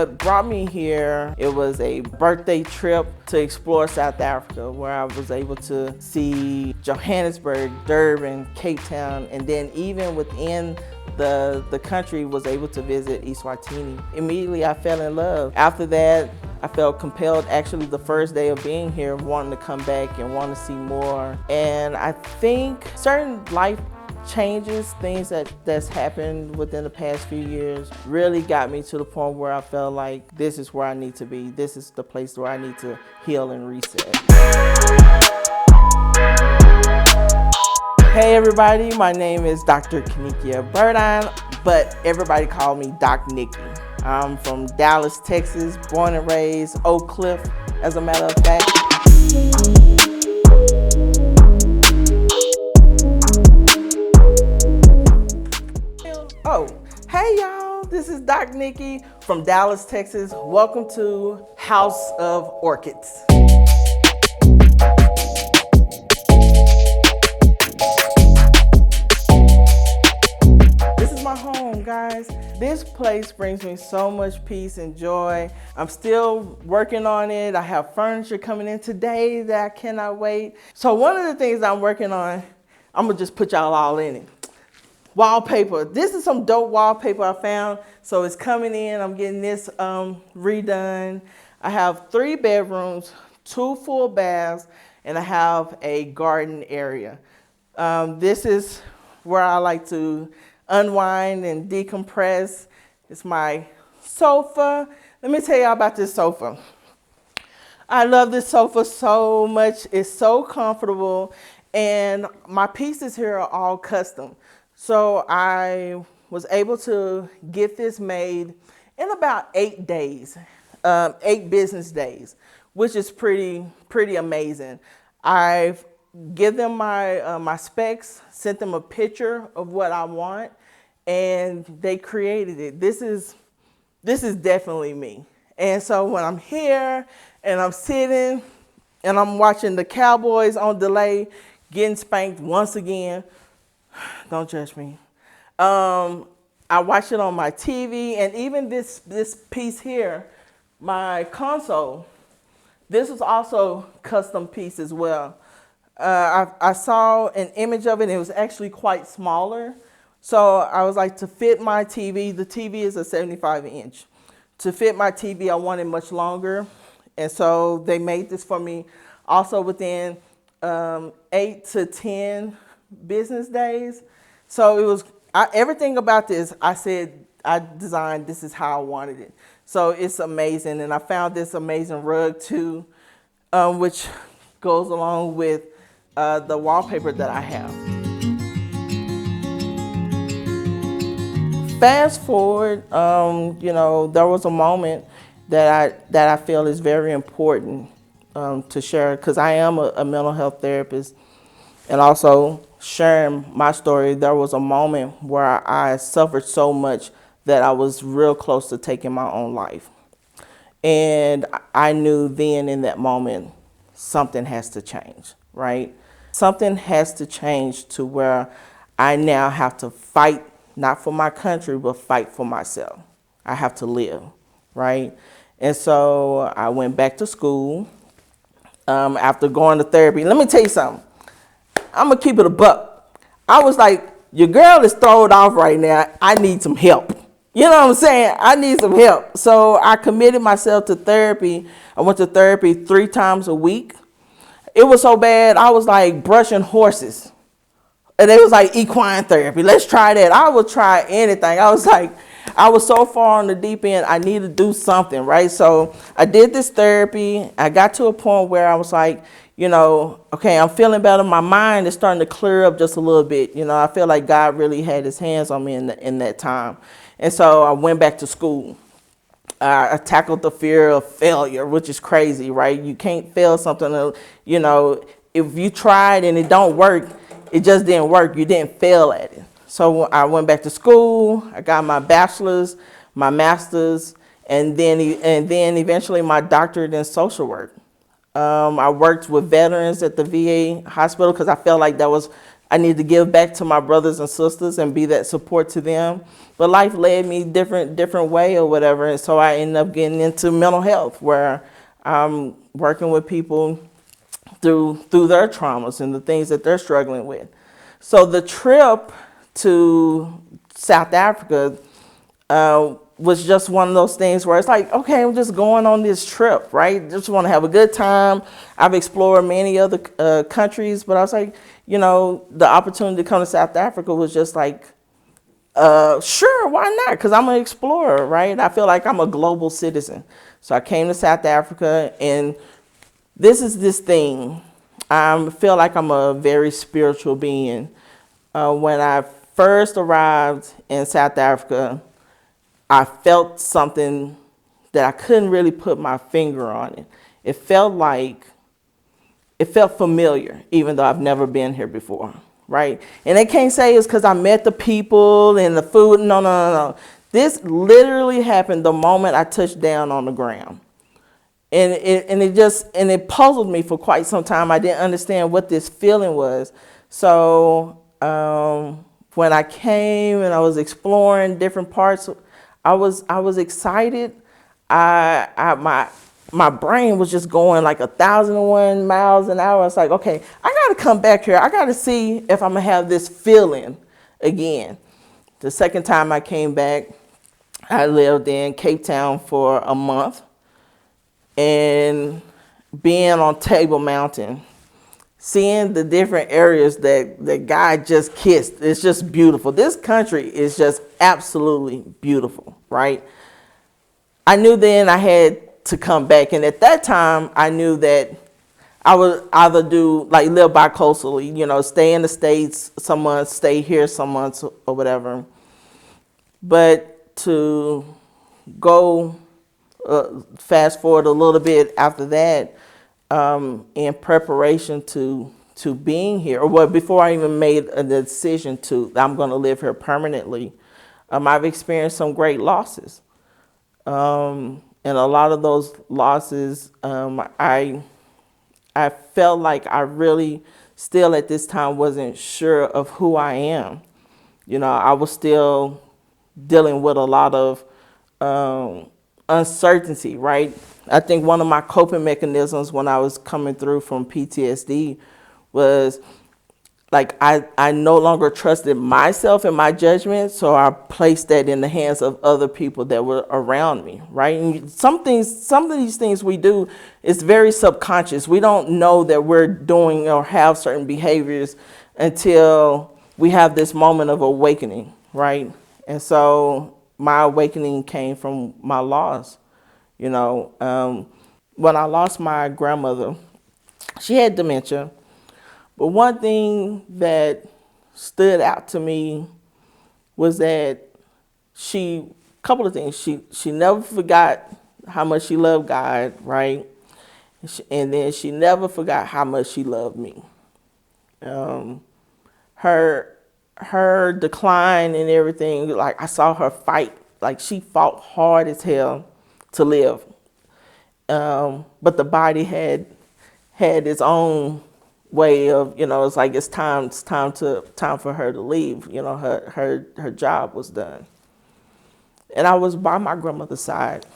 what brought me here, it was a birthday trip to explore South Africa, where I was able to see Johannesburg, Durban, Cape Town, and then even within the country was able to visit Eswatini. Immediately I fell in love. After that, I felt compelled, actually the first day of being here, wanting to come back and want to see more. And I think certain life changes, things that's happened within the past few years really got me to the point where I felt like this is where I need to be. This is the place where I need to heal and reset. Hey everybody, my name is Dr. Kinikia Burdine, but everybody call me Doc Nikki. I'm from Dallas, Texas, born and raised, Oak Cliff, as a matter of fact. Oh, hey y'all, this is Doc Nikki from Dallas, Texas. Welcome to House of Orchids. This is my home, guys. This place brings me so much peace and joy. I'm still working on it. I have furniture coming in today that I cannot wait. So one of the things I'm working on, I'm gonna just put y'all all in it. Wallpaper. This is some dope wallpaper I found. So it's coming in. I'm getting this redone. I have 3 bedrooms, 2 full baths, and I have a garden area. This is where I like to unwind and decompress. It's my sofa. Let me tell y'all about this sofa. I love this sofa so much. It's so comfortable, and my pieces here are all custom. So I was able to get this made in about 8 days, 8 business days, which is pretty amazing. I've give them my specs, sent them a picture of what I want, and they created it. This is definitely me. And so when I'm here and I'm sitting and I'm watching the Cowboys on delay getting spanked once again, don't judge me. I watch it on my TV, and even this piece here, my console, this is also custom piece as well. I saw an image of it, and it was actually quite smaller. So I was like, to fit my TV, the TV is a 75-inch. To fit my TV, I wanted much longer. And so they made this for me also within 8 to 10 business days. So it was, everything about this, I designed, this is how I wanted it. So it's amazing. And I found this amazing rug too, which goes along with the wallpaper that I have. Fast forward, you know, there was a moment that I feel is very important to share, because I am a mental health therapist, and also sharing my story. There was a moment where I suffered so much that I was real close to taking my own life. And I knew then in that moment, something has to change, right? Something has to change to where I now have to fight, not for my country, but fight for myself. I have to live, right? And so I went back to school after going to therapy. Let me tell you something. I'm gonna keep it a buck. I was like, your girl is thrown off right now. I need some help. You know what I'm saying? I need some help. So I committed myself to therapy. I went to therapy 3 times a week. It was so bad, I was like brushing horses. And it was like equine therapy. Let's try that. I would try anything. I was like, I was so far on the deep end, I need to do something, right? So I did this therapy. I got to a point where I was like, you know, okay, I'm feeling better. My mind is starting to clear up just a little bit. You know, I feel like God really had his hands on me in that time. And so I went back to school. I tackled the fear of failure, which is crazy, right? You can't fail something, you know, if you tried and it don't work, it just didn't work. You didn't fail at it. So I went back to school. I got my bachelor's, my master's, and then eventually my doctorate in social work. I worked with veterans at the VA hospital because I felt like that was I need to give back to my brothers and sisters and be that support to them. But life led me different way or whatever. And so I ended up getting into mental health, where I'm working with people through their traumas and the things that they're struggling with. So the trip to South Africa was just one of those things where it's like, okay, I'm just going on this trip, right? Just want to have a good time. I've explored many other countries, but I was like, you know, the opportunity to come to South Africa was just like, sure, why not? Because I'm an explorer, right? I feel like I'm a global citizen. So I came to South Africa, and this is this thing. I feel like I'm a very spiritual being. When I first arrived in South Africa, I felt something that I couldn't really put my finger on it. It felt familiar, even though I've never been here before, right? And they can't say it's because I met the people and the food. No. This literally happened the moment I touched down on the ground. And it puzzled me for quite some time. I didn't understand what this feeling was. So when I came and I was exploring different parts, I was excited. My brain was just going like 1,001 miles an hour. It's like, okay, I got to come back here. I got to see if I'm gonna have this feeling again. The second time I came back, I lived in Cape Town for a month, and being on Table Mountain, seeing the different areas that God just kissed, it's just beautiful. This country is just absolutely beautiful, right? I knew then I had to come back, and at that time, I knew that I would either live bi-coastally, you know, stay in the States some months, stay here some months or whatever. But to go fast forward a little bit after that, in preparation to being here, or before I even made a decision I'm going to live here permanently, I've experienced some great losses. And a lot of those losses, I felt like I really still at this time wasn't sure of who I am. You know, I was still dealing with a lot of uncertainty, right? I think one of my coping mechanisms when I was coming through from PTSD was like I no longer trusted myself and my judgment, so I placed that in the hands of other people that were around me, right? And some of these things we do is very subconscious. We don't know that we're doing or have certain behaviors until we have this moment of awakening, right? And so my awakening came from my loss. You know, when I lost my grandmother, she had dementia. But one thing that stood out to me was that a couple of things. She never forgot how much she loved God, right? And then she never forgot how much she loved me. Her decline and everything, like I saw her fight. Like she fought hard as hell to live. But the body had its own way of, you know, it's like it's time for her to leave. You know, her job was done. And I was by my grandmother's side.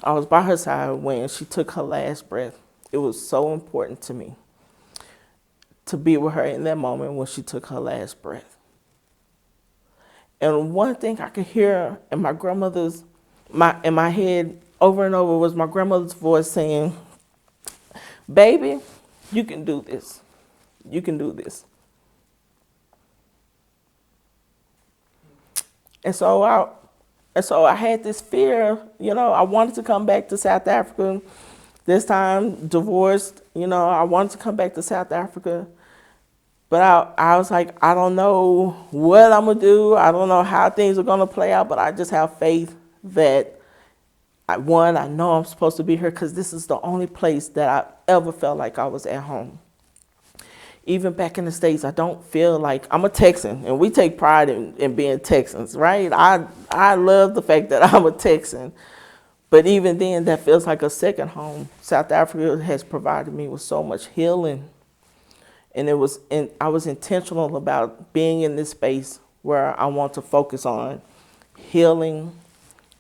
I was by her side when she took her last breath. It was so important to me to be with her in that moment when she took her last breath. And one thing I could hear in in my head over and over was my grandmother's voice saying, "Baby, you can do this. You can do this." And so I had this fear, you know, I wanted to come back to South Africa. This time, divorced, you know, I wanted to come back to South Africa. But I was like, I don't know what I'm going to do. I don't know how things are going to play out, but I just have faith that, I know I'm supposed to be here because this is the only place that I ever felt like I was at home. Even back in the States, I don't feel like, I'm a Texan, and we take pride in being Texans, right? I love the fact that I'm a Texan. But even then, that feels like a second home. South Africa has provided me with so much healing And I was intentional about being in this space where I want to focus on healing,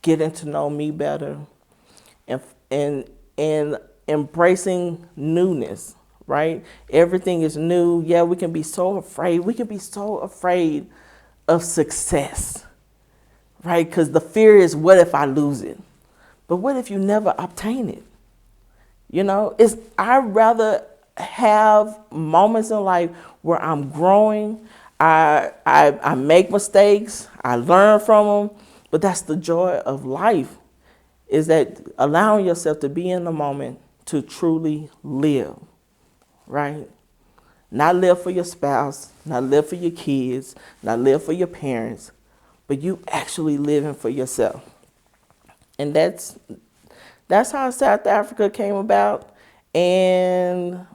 getting to know me better, and and embracing newness, right? Everything is new. Yeah, we can be so afraid. We can be so afraid of success, right? Because the fear is, what if I lose it? But what if you never obtain it? You know, I'd rather have moments in life where I'm growing. I make mistakes. I learn from them. But that's the joy of life, is that allowing yourself to be in the moment to truly live, right? Not live for your spouse, not live for your kids, not live for your parents, but you actually living for yourself. And that's how South Africa came about. And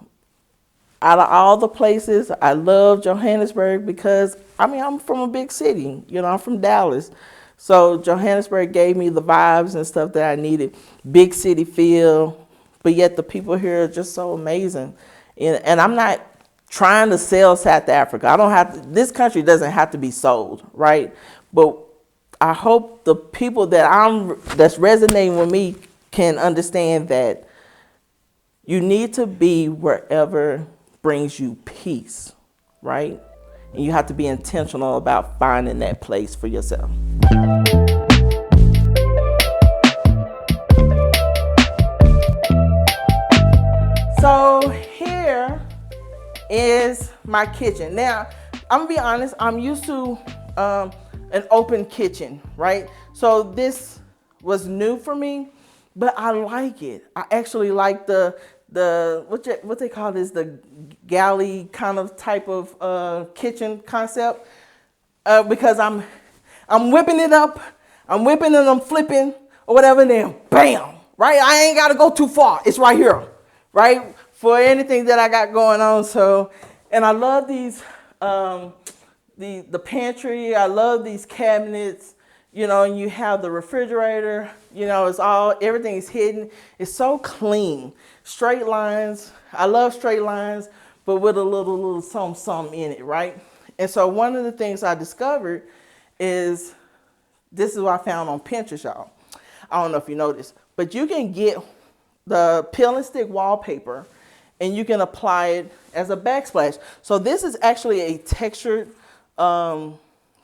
out of all the places, I love Johannesburg because, I'm from a big city. You know, I'm from Dallas. So Johannesburg gave me the vibes and stuff that I needed. Big city feel, but yet the people here are just so amazing. And I'm not trying to sell South Africa. I don't have to, this country doesn't have to be sold, right? But I hope the people that's resonating with me can understand that you need to be wherever brings you peace, right? And you have to be intentional about finding that place for yourself. So here is my kitchen. Now, I'm gonna be honest, I'm used to an open kitchen, right? So this was new for me, but I like it. I actually like the what they call this, the galley kind of type of kitchen concept, because I'm whipping it up, I'm whipping and I'm flipping or whatever, and then bam, right? I ain't gotta go too far. It's right here, right? For anything that I got going on. So, and I love these, the pantry. I love these cabinets, you know, and you have the refrigerator, you know, everything is hidden. It's so clean. Straight lines. I love straight lines, but with a little something in it, right? And so one of the things I discovered is, this is what I found on Pinterest, y'all. I don't know if you know this, but you can get the peel and stick wallpaper and you can apply it as a backsplash. So this is actually a textured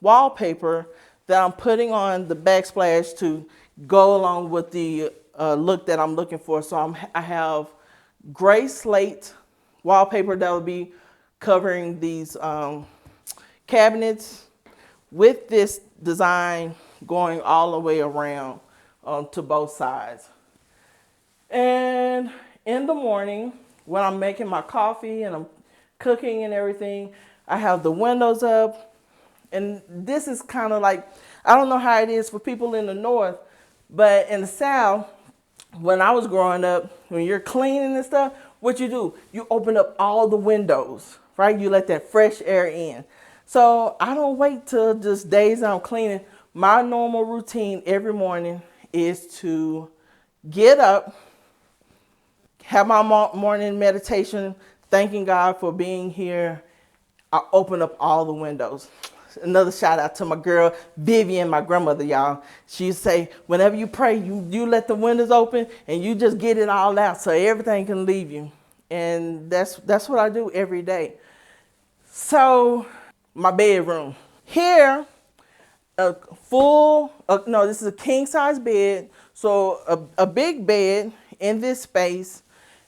wallpaper that I'm putting on the backsplash to go along with the look that I'm looking for. So I have gray slate wallpaper that will be covering these cabinets with this design going all the way around to both sides. And in the morning, when I'm making my coffee and I'm cooking and everything, I have the windows up. And this is kind of like, I don't know how it is for people in the north, but in the south, when I was growing up, when you're cleaning and stuff, what you do, you open up all the windows, right? You let that fresh air in. So I don't wait till just days I'm cleaning. My normal routine every morning is to get up, have my morning meditation, thanking God for being here. I open up all the windows. Another shout out to my girl, Vivian, my grandmother, y'all. She'd say, whenever you pray, you let the windows open and you just get it all out so everything can leave you. And that's what I do every day. So my bedroom. Here, this is a king size bed. So a big bed in this space.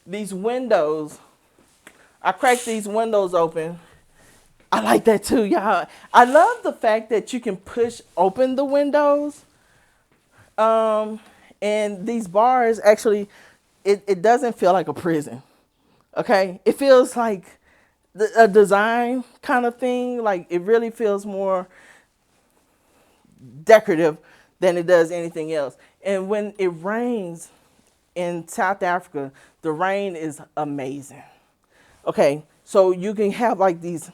These windows, I crack these windows open. I like that too, y'all. I love the fact that you can push open the windows. And these bars actually, it doesn't feel like a prison, okay? It feels like a design kind of thing. Like it really feels more decorative than it does anything else. And when it rains in South Africa, the rain is amazing. Okay, so you can have like this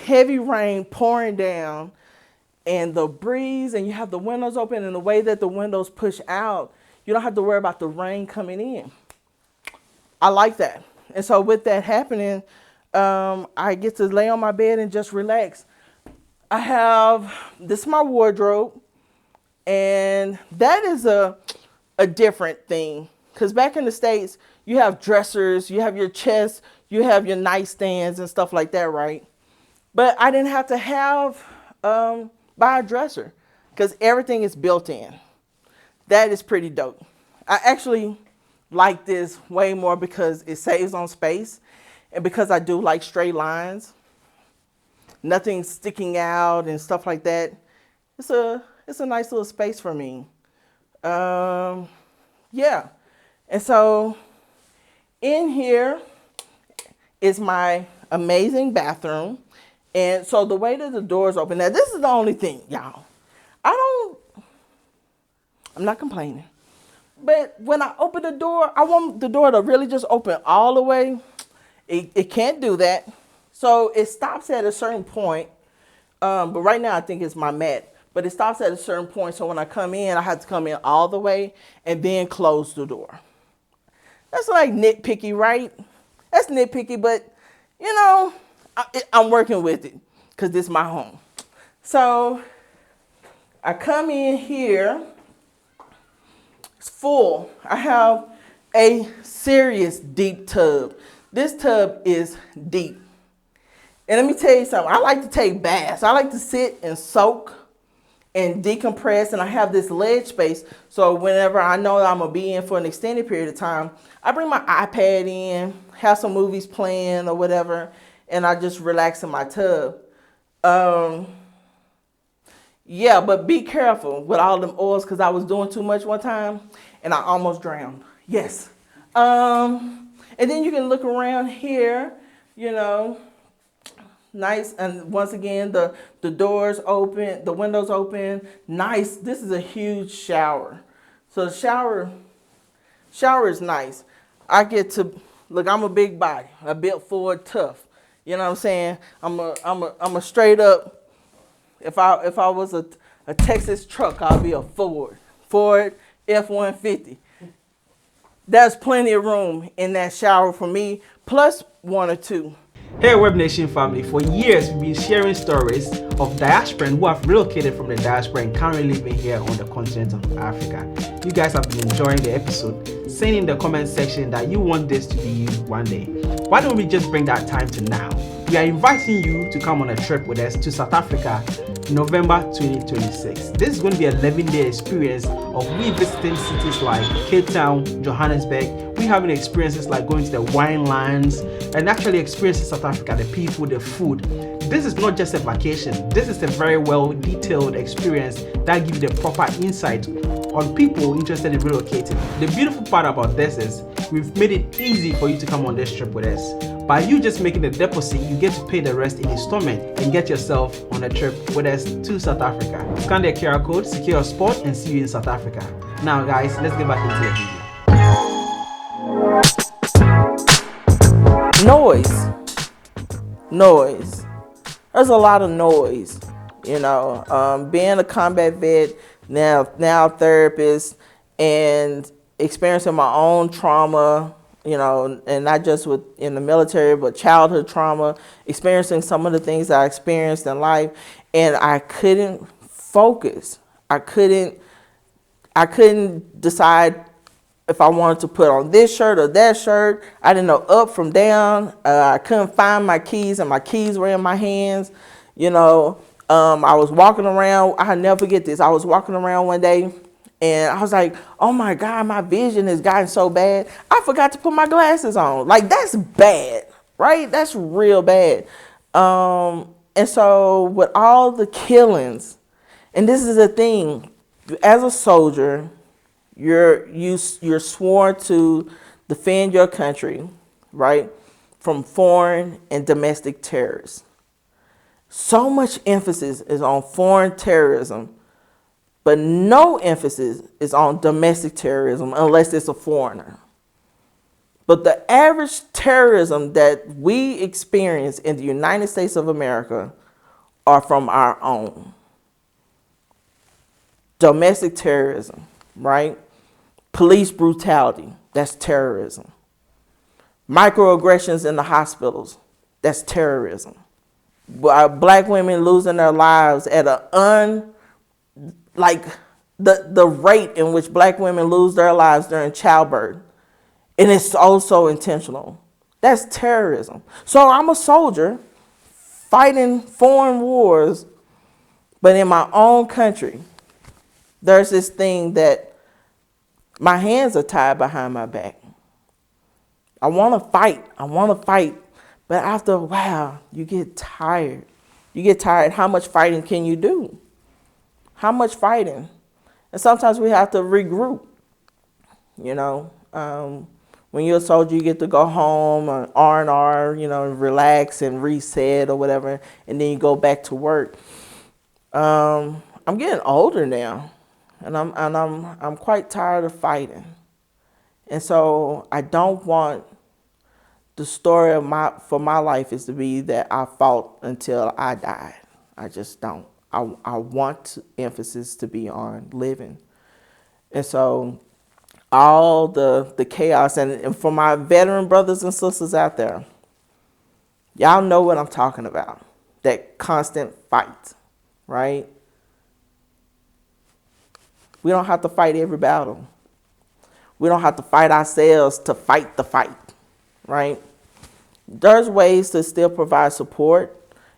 heavy rain pouring down and the breeze, and you have the windows open, and the way that the windows push out, you don't have to worry about the rain coming in. I like that. And so with that happening, I get to lay on my bed and just relax. I have, this is my wardrobe, and that is a different thing. Because back in the States, you have dressers, you have your chest, you have your nightstands and stuff like that, right? But I didn't have to buy a dresser because everything is built in. That is pretty dope. I actually like this way more because it saves on space and because I do like straight lines, nothing sticking out and stuff like that. It's a nice little space for me. Yeah. And so in here is my amazing bathroom. And so the way that the doors open, now this is the only thing, y'all. I'm not complaining. But when I open the door, I want the door to really just open all the way. It can't do that. So it stops at a certain point. But right now I think it's my mat. But it stops at a certain point. So when I come in, I have to come in all the way and then close the door. That's like nitpicky, right? That's nitpicky, but you know, I'm working with it because this is my home. So I come in here, it's full. I have a serious deep tub. This tub is deep. And let me tell you something, I like to take baths. I like to sit and soak and decompress, and I have this ledge space. So whenever I know that I'm gonna be in for an extended period of time, I bring my iPad in, have some movies playing or whatever, and I just relax in my tub. Yeah, but be careful with all them oils because I was doing too much one time and I almost drowned. Yes. And then you can look around here, you know, nice. And once again, the doors open, the windows open, nice. This is a huge shower. So the shower is nice. I get to, look, I'm a big body, I built Ford tough. You know what I'm saying? I'm a straight up, if I was a Texas truck, I'd be a Ford F-150. There's plenty of room in that shower for me, plus one or two. Hey Web Nation family, for years we've been sharing stories of diasporans who have relocated from the diaspora and currently living here on the continent of Africa. You guys have been enjoying the episode. Say in the comment section that you want this to be you one day. Why don't we just bring that time to now? We are inviting you to come on a trip with us to South Africa, November 2026. This is going to be an 11-day experience of we visiting cities like Cape Town, Johannesburg. We having experiences like going to the wine lands and actually experiencing South Africa, the people, the food. This is not just a vacation. This is a very well detailed experience that gives you the proper insight on people interested in relocating. The beautiful part about this is we've made it easy for you to come on this trip with us. By you just making the deposit, you get to pay the rest in installment and get yourself on a trip with us to South Africa. Scan the QR code, secure your spot, and see you in South Africa. Now guys, let's get back into the video. Noise. There's a lot of noise, you know. Being a combat vet, now therapist, and experiencing my own trauma, you know, and not just in the military, but childhood trauma, experiencing some of the things that I experienced in life, and I couldn't focus. I couldn't decide if I wanted to put on this shirt or that shirt. I didn't know up from down. I couldn't find my keys, and my keys were in my hands. You know, I was walking around. I'll never forget this. I was walking around one day, and I was like, oh my God, my vision has gotten so bad. I forgot to put my glasses on. Like, that's bad, right? That's real bad. And so with all the killings, and this is the thing, as a soldier, you're sworn to defend your country, right, from foreign and domestic terrorists. So much emphasis is on foreign terrorism, but no emphasis is on domestic terrorism unless it's a foreigner. But the average terrorism that we experience in the United States of America are from our own. Domestic terrorism, right? Police brutality, that's terrorism. Microaggressions in the hospitals, That's terrorism. Black women losing their lives at like the rate in which black women lose their lives during childbirth. And it's also intentional. That's terrorism. So I'm a soldier fighting foreign wars, but in my own country, there's this thing that my hands are tied behind my back. I want to fight, but after a while, you get tired. You get tired. How much fighting can you do? How much fighting? And sometimes we have to regroup, you know. When you're a soldier, you get to go home on R&R, you know, relax and reset or whatever, and then you go back to work. I'm getting older now, and I'm quite tired of fighting, and so I don't want the story of my life is to be that I fought until I died. I just don't. I want emphasis to be on living, and so all the chaos, and for my veteran brothers and sisters out there, y'all know what I'm talking about. That constant fight, right? We don't have to fight every battle. We don't have to fight ourselves to fight the fight, right? There's ways to still provide support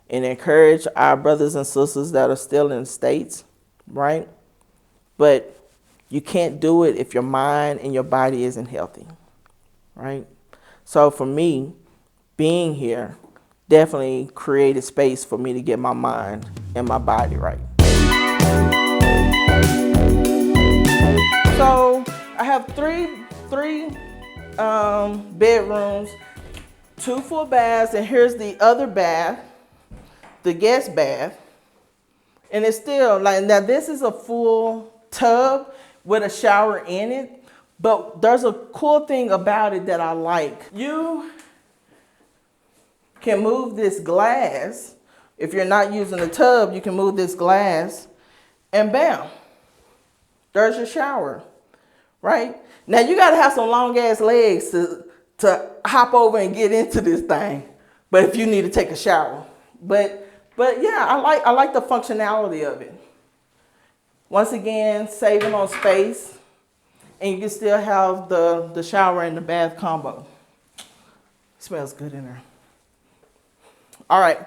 and encourage our brothers and sisters that are still in the States, right? But you can't do it if your mind and your body isn't healthy, right? So for me, being here definitely created space for me to get my mind and my body right. So I have three bedrooms, 2 full baths, and here's the other bath, the guest bath. And it's still like, now this is a full tub with a shower in it, but there's a cool thing about it that I like. You can move this glass. If you're not using the tub, you can move this glass and bam, there's your shower, right? Now you gotta have some long ass legs to hop over and get into this thing, but if you need to take a shower. But yeah, I like the functionality of it. Once again, saving on space, and you can still have the shower and the bath combo. It smells good in there. All right,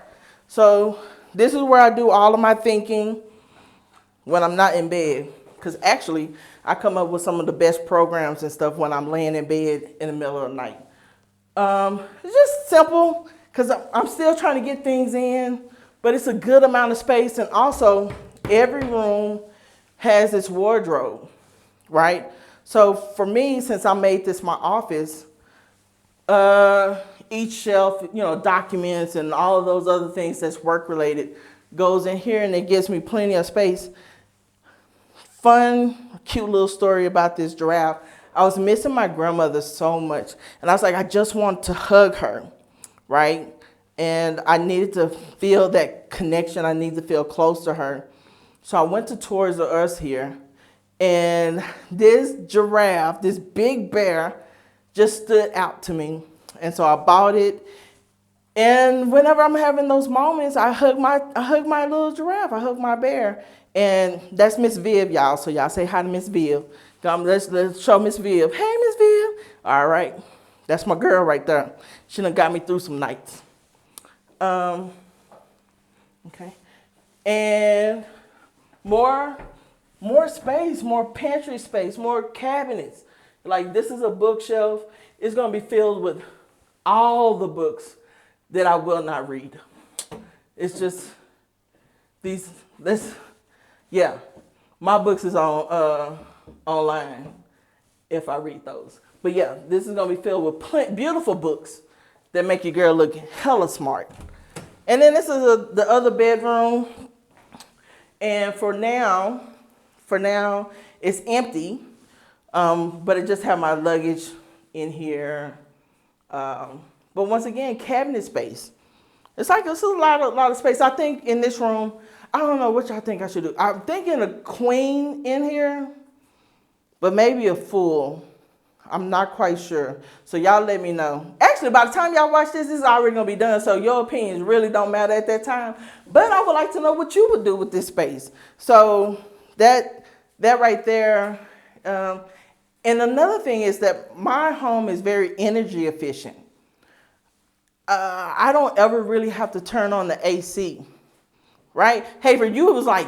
so this is where I do all of my thinking when I'm not in bed, because actually I come up with some of the best programs and stuff when I'm laying in bed in the middle of the night. It's just simple, because I'm still trying to get things in, but it's a good amount of space, and also every room has its wardrobe, right? So for me, since I made this my office, each shelf, you know, documents and all of those other things that's work related goes in here, and it gives me plenty of space. Fun, cute little story about this giraffe. I was missing my grandmother so much, and I was like, I just want to hug her, right? And I needed to feel that connection. I needed to feel close to her. So I went to Toys R Us here, and this giraffe, this big bear, just stood out to me. And so I bought it. And whenever I'm having those moments, I hug my little giraffe. I hug my bear. And that's Miss Viv, y'all. So y'all say hi to Miss Viv. Let's show Miss Viv. Hey, Miss Viv. All right. That's my girl right there. She done got me through some nights. Okay. And more space, more pantry space, more cabinets. Like, this is a bookshelf. It's going to be filled with all the books that I will not read. It's just my books is on online if I read those. But yeah, this is going to be filled with beautiful books that make your girl look hella smart. And then this is the other bedroom. And for now, it's empty, but it just have my luggage in here. But once again, cabinet space. It's like it's a lot of space. I think in this room, I don't know what y'all think I should do. I'm thinking a queen in here, but maybe a full. I'm not quite sure. So y'all let me know. Actually, by the time y'all watch this, this is already gonna be done. So your opinions really don't matter at that time. But I would like to know what you would do with this space. So that right there. And another thing is that my home is very energy efficient. I don't ever really have to turn on the AC, right? Hey, for you, it was like,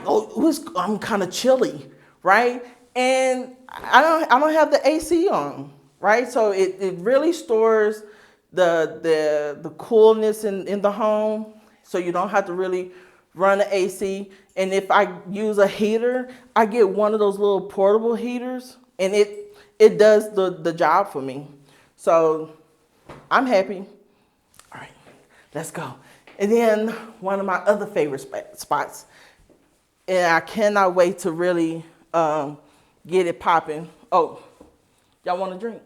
I'm kind of chilly, right? And I don't have the AC on, right? So it really stores the coolness in the home, so you don't have to really run the AC. And if I use a heater, I get one of those little portable heaters, and it does the job for me. So I'm happy. All right, let's go. And then one of my other favorite spots, and I cannot wait to really get it popping. Oh, y'all want a drink?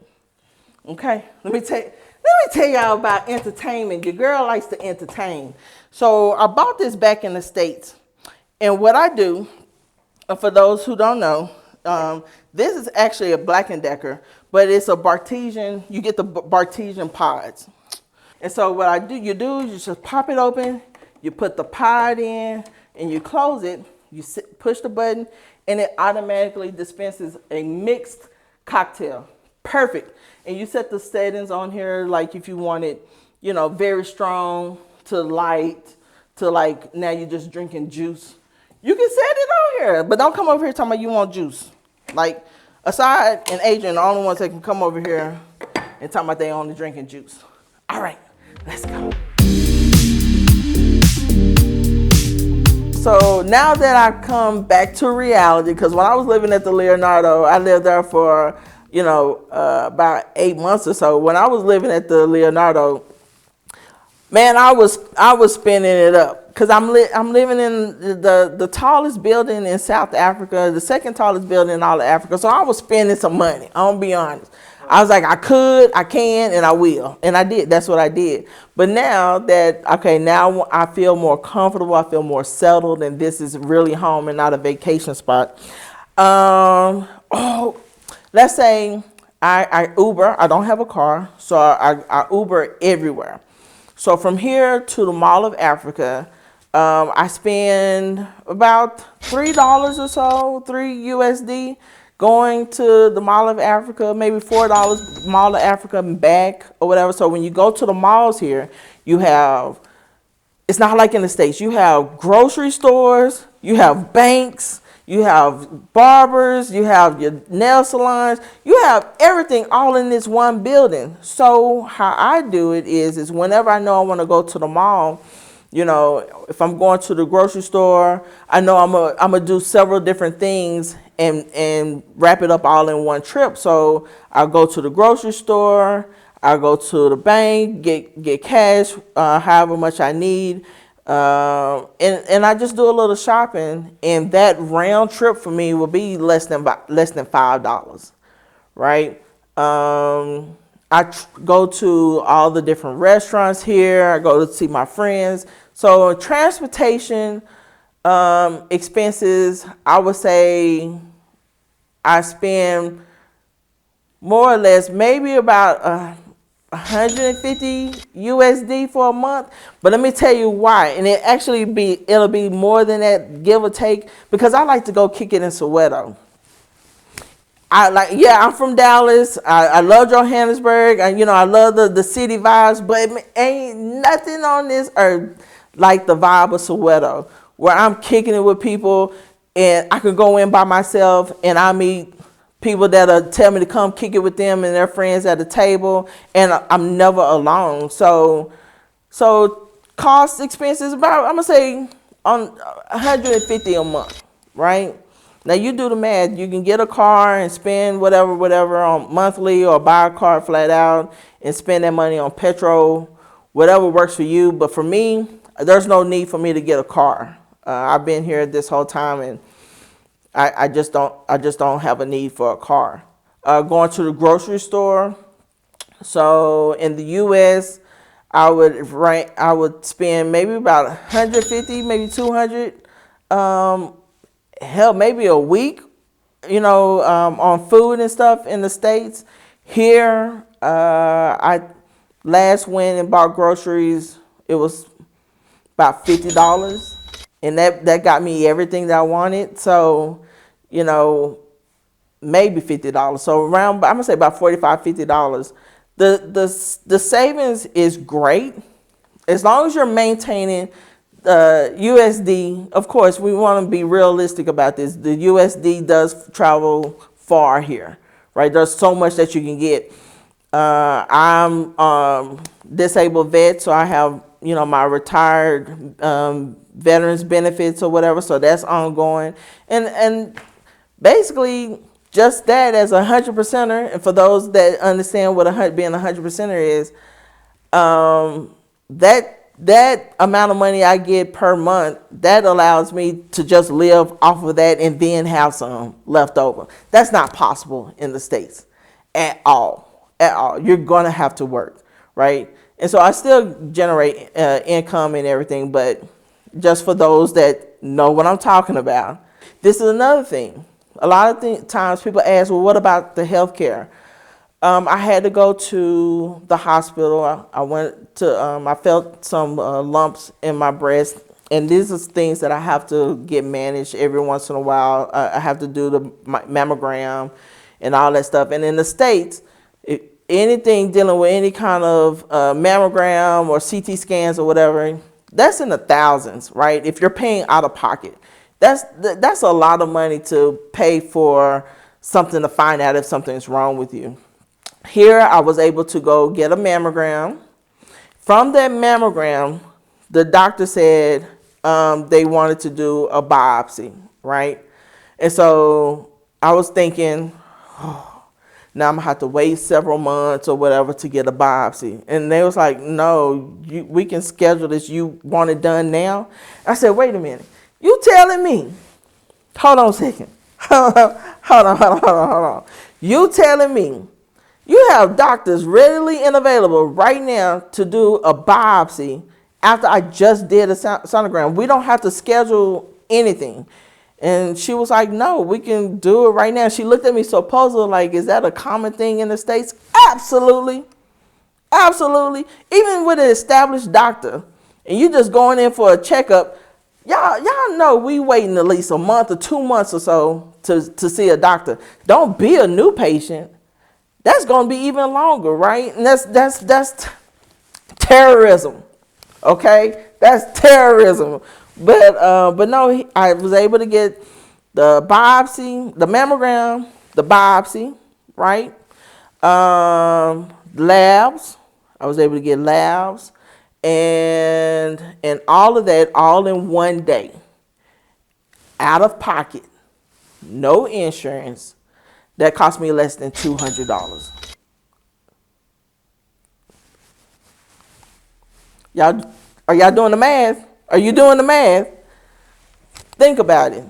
Okay, let me tell y'all about entertainment. Your girl likes to entertain. So I bought this back in the States. And what I do, for those who don't know, this is actually a Black & Decker, but it's a Bartesian, you get the Bartesian pods. And so what you just pop it open, you put the pod in, and you close it, push the button, and it automatically dispenses a mixed cocktail. Perfect. And you set the settings on here, like if you want it, very strong to light to like now you're just drinking juice. You can set it on here, but don't come over here talking about you want juice. Like, Aside and Adrian, the only ones that can come over here and talk about they only drinking juice. All right, let's go. So now that I come back to reality, because when I was living at the Leonardo, I lived there for, about 8 months or so. When I was living at the Leonardo, man, I was spending it up. Because I'm living in the tallest building in South Africa, the second tallest building in all of Africa. So I was spending some money, I'm going to be honest. I was like, I can, and I will. And I did. That's what I did. But now now I feel more comfortable. I feel more settled. And this is really home and not a vacation spot. Let's say I Uber. I don't have a car. So I Uber everywhere. So from here to the Mall of Africa, I spend about $3 or so, $3 going to the Mall of Africa, maybe $4 Mall of Africa and back or whatever. So when you go to the malls here, it's not like in the States. You have grocery stores, you have banks, you have barbers, you have your nail salons, you have everything all in this one building. So how I do it is whenever I know I want to go to the mall, if I'm going to the grocery store, I know I'm gonna do several different things and wrap it up all in one trip. So I'll go to the grocery store, I'll go to the bank, get cash, however much I need, and I just do a little shopping, and that round trip for me will be less than $5, right? Go to all the different restaurants here. I go to see my friends. So transportation expenses, I would say I spend more or less maybe about $150 USD for a month. But let me tell you why. And it'll be more than that, give or take, because I like to go kick it in Soweto. I'm from Dallas. I love Johannesburg. I love the city vibes, but ain't nothing on this earth like the vibe of Soweto, where I'm kicking it with people, and I can go in by myself, and I meet people that'll tell me to come kick it with them and their friends at the table, and I'm never alone. So cost expenses about, I'm gonna say on $150 a month, right? Now you do the math. You can get a car and spend whatever on monthly, or buy a car flat out and spend that money on petrol, whatever works for you. But for me, there's no need for me to get a car. I've been here this whole time, and I just don't have a need for a car. Going to the grocery store. So in the U.S., I would spend maybe about 150, maybe 200. Hell, maybe a week, on food and stuff in the States. Here, Last went and bought groceries, it was about $50. And that got me everything that I wanted. So, you know, maybe $50. So around, I'm gonna say about $45, $50. The savings is great as long as you're maintaining USD. Of course, we want to be realistic about this. The USD does travel far here, right? There's so much that you can get. I'm disabled vet, so I have, you know, my retired veterans benefits or whatever, so that's ongoing. And basically just that as a 100%er, and for those that understand what being a 100%er is, that amount of money I get per month, that allows me to just live off of that and then have some left over. That's not possible in the States at all. At all. You're going to have to work, right? And so I still generate income and everything, but just for those that know what I'm talking about. This is another thing. A lot of times people ask, well, what about the healthcare? I had to go to the hospital. I went to, I felt some lumps in my breast, and these are things that I have to get managed every once in a while. I have to do the mammogram and all that stuff. And in the States, anything dealing with any kind of mammogram or CT scans or whatever, that's in the thousands, right? If you're paying out of pocket, that's a lot of money to pay for something to find out if something's wrong with you. Here, I was able to go get a mammogram. From that mammogram, the doctor said they wanted to do a biopsy, right? And so I was thinking, oh, now I'm gonna have to wait several months or whatever to get a biopsy. And they was like, no, we can schedule this. You want it done now? I said, wait a minute. You telling me, hold on a second. Hold on. You telling me you have doctors readily and available right now to do a biopsy after I just did a sonogram? We don't have to schedule anything. And she was like, no, we can do it right now. She looked at me so puzzled, like, is that a common thing in the States? Absolutely. Absolutely. Even with an established doctor, and you just going in for a checkup, y'all know we waiting at least a month or 2 months or so to see a doctor. Don't be a new patient. That's going to be even longer, right? And that's terrorism, okay? That's terrorism. But no, I was able to get the biopsy, the mammogram, the biopsy, right? Labs. I was able to get labs, and all of that all in one day, out of pocket, no insurance. That cost me less than $200. Y'all, are y'all doing the math? Are you doing the math? Think about it,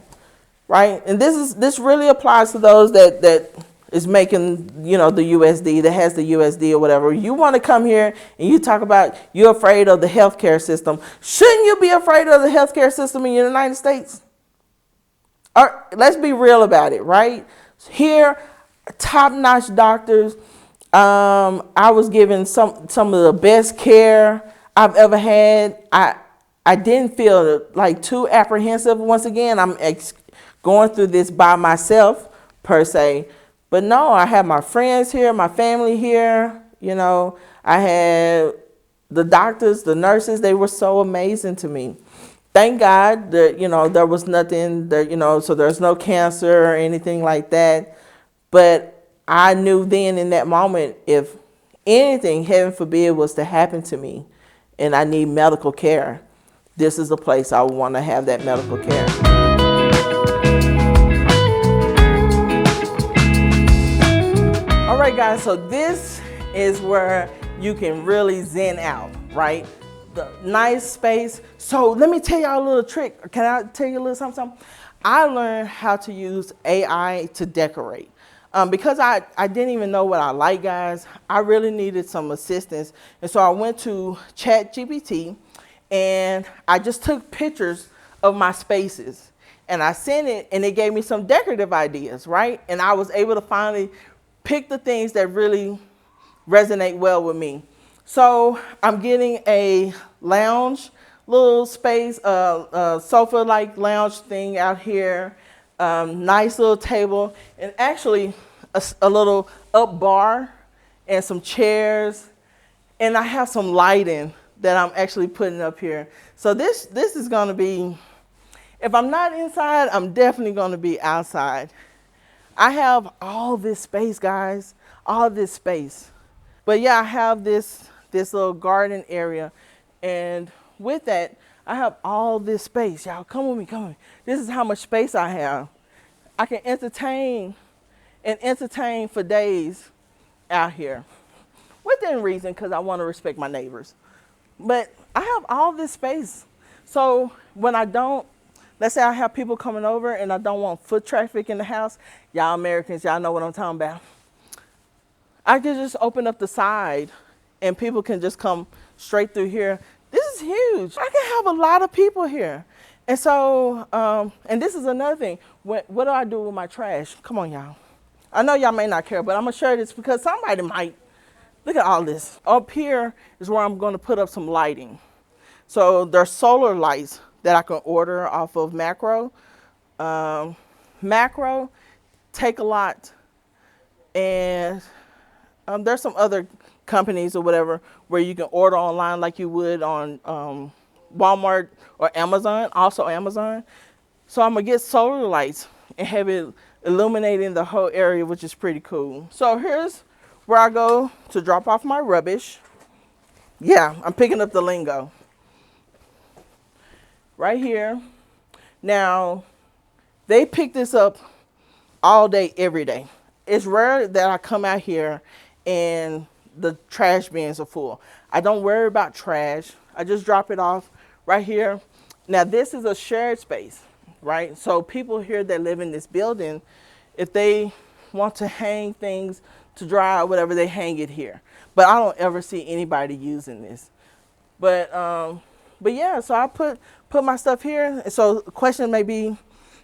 right? And this really applies to those that is making, you know, the USD, that has the USD or whatever. You want to come here and you talk about you're afraid of the healthcare system. Shouldn't you be afraid of the healthcare system in the United States? Or, let's be real about it, right? Here, top-notch doctors. I was given some of the best care I've ever had. I didn't feel like too apprehensive. Once again, I'm going through this by myself, per se. But no, I had my friends here, my family here. You know, I had the doctors, the nurses. They were so amazing to me. Thank God that, you know, there was nothing that, you know, so there's no cancer or anything like that. But I knew then in that moment, if anything, heaven forbid, was to happen to me and I need medical care, this is the place I would want to have that medical care. All right, guys, so this is where you can really zen out, right? The nice space. So let me tell y'all a little trick. Can I tell you a little something? I learned how to use AI to decorate. Because I didn't even know what I like, guys, I really needed some assistance. And so I went to ChatGPT and I just took pictures of my spaces and I sent it and it gave me some decorative ideas, right? And I was able to finally pick the things that really resonate well with me. So I'm getting a lounge, little space, sofa-like lounge thing out here. Nice little table, and actually a little up bar and some chairs. And I have some lighting that I'm actually putting up here. So this is gonna be, if I'm not inside, I'm definitely gonna be outside. I have all this space, guys, all this space. But yeah, I have this little garden area, and with that, I have all this space. Y'all, come with me, come with me. This is how much space I have. I can entertain for days out here, within reason, because I want to respect my neighbors. But I have all this space. So when I don't, let's say I have people coming over and I don't want foot traffic in the house, y'all Americans, y'all know what I'm talking about. I can just open up the side and people can just come straight through here. This is huge. I can have a lot of people here. And so, and this is another thing. What do I do with my trash? Come on, y'all. I know y'all may not care, but I'm gonna share this because somebody might. Look at all this. Up here is where I'm gonna put up some lighting. So there's solar lights that I can order off of Macro. Macro, Take a Lot, and there's some other companies or whatever where you can order online like you would on Walmart or Amazon, also Amazon. So I'm gonna get solar lights and have it illuminating the whole area, which is pretty cool. So here's where I go to drop off my rubbish. Yeah, I'm picking up the lingo. Right here. Now, they pick this up all day, every day. It's rare that I come out here and the trash bins are full. I don't worry about trash. I just drop it off right here. Now, this is a shared space, right? So people here that live in this building, if they want to hang things to dry or whatever, they hang it here. But I don't ever see anybody using this. But yeah, so I put my stuff here. And so the question may be,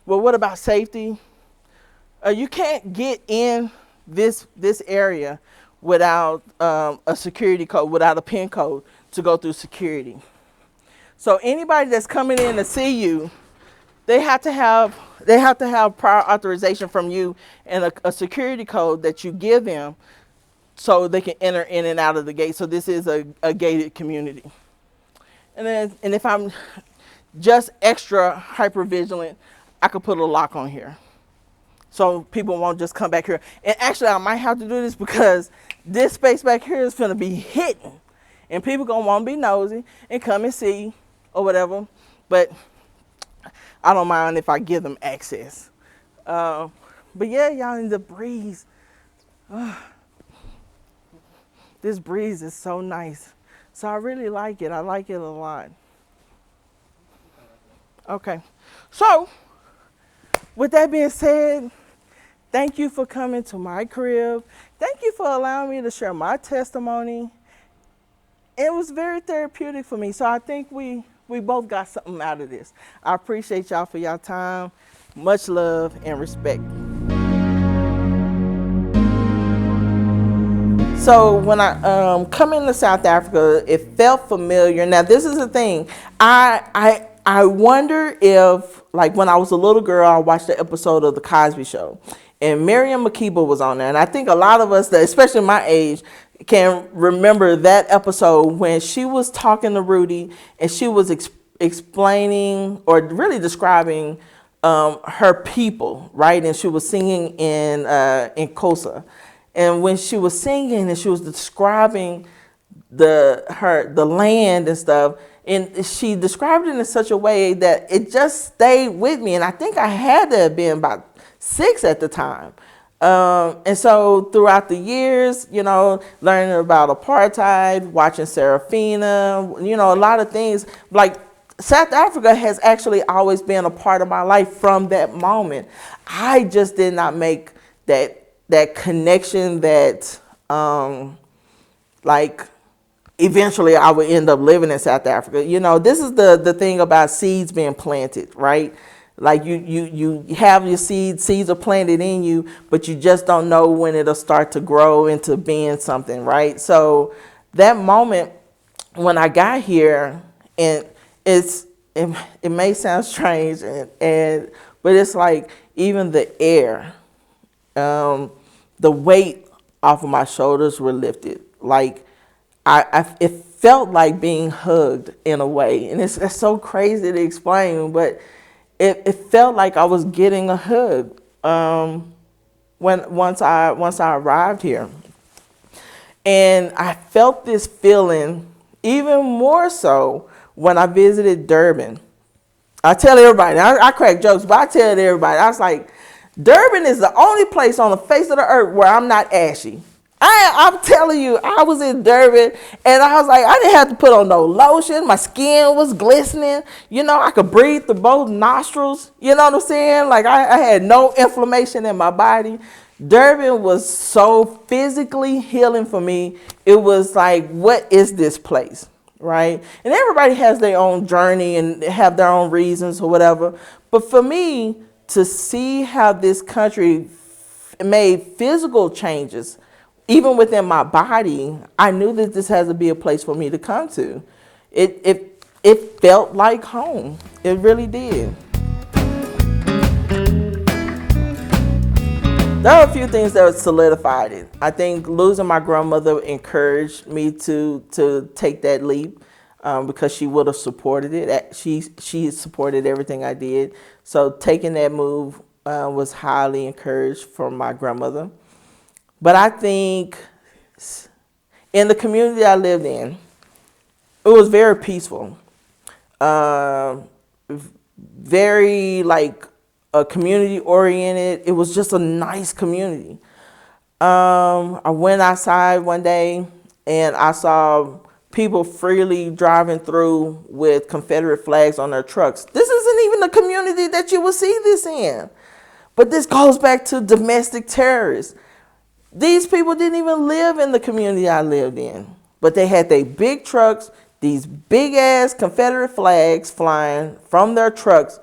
well, what about safety? You can't get in this area without a security code, without a PIN code to go through security. So anybody that's coming in to see you, they have to have prior authorization from you and a security code that you give them so they can enter in and out of the gate. So this is a gated community. And if I'm just extra hyper vigilant, I could put a lock on here, so people won't just come back here. And actually, I might have to do this because this space back here is going to be hidden, and people gonna want to be nosy and come and see or whatever. But I don't mind if I give them access. But yeah, y'all, in the breeze. This breeze is so nice. So I really like it. I like it a lot. Okay. So, with that being said, thank you for coming to my crib. Thank you for allowing me to share my testimony. It was very therapeutic for me. So I think we both got something out of this. I appreciate y'all for y'all time. Much love and respect. So when I come into South Africa, it felt familiar. Now this is the thing. I wonder if, like, when I was a little girl, I watched the episode of The Cosby Show, and Miriam Makeba was on there. And I think a lot of us, especially my age, can remember that episode when she was talking to Rudy and she was explaining or really describing her people, right? And she was singing in Xhosa. And when she was singing and she was describing the land and stuff, and she described it in such a way that it just stayed with me. And I think I had to have been about 6 at the time. And so throughout the years, you know, learning about apartheid, watching Serafina, you know, a lot of things, like South Africa has actually always been a part of my life from that moment. I just did not make that connection that, like, eventually I would end up living in South Africa. You know, this is the thing about seeds being planted, right? Like you have your seeds are planted in you, but you just don't know when it'll start to grow into being something, right? So that moment when I got here, and it may sound strange, but it's like even the air, the weight off of my shoulders were lifted. Like it felt like being hugged in a way, and it's so crazy to explain, but it felt like I was getting a hug once I arrived here, and I felt this feeling even more so when I visited Durban. I tell everybody, I crack jokes, but I tell everybody, I was like, Durban is the only place on the face of the earth where I'm not ashy. I'm telling you, I was in Durban and I was like, I didn't have to put on no lotion. My skin was glistening. You know, I could breathe through both nostrils. You know what I'm saying? Like I had no inflammation in my body. Durban was so physically healing for me. It was like, what is this place? Right? And everybody has their own journey and have their own reasons or whatever. But for me, to see how this country made physical changes, even within my body, I knew that this has to be a place for me to come to. It felt like home. It really did. There are a few things that solidified it. I think losing my grandmother encouraged me to take that leap because she would have supported it. She supported everything I did. So taking that move was highly encouraged from my grandmother. But I think in the community I lived in, it was very peaceful. Very like community oriented. It was just a nice community. I went outside one day and I saw people freely driving through with Confederate flags on their trucks. This isn't even the community that you would see this in. But this goes back to domestic terrorists. These people didn't even live in the community I lived in, but they had their big trucks, these big ass Confederate flags flying from their trucks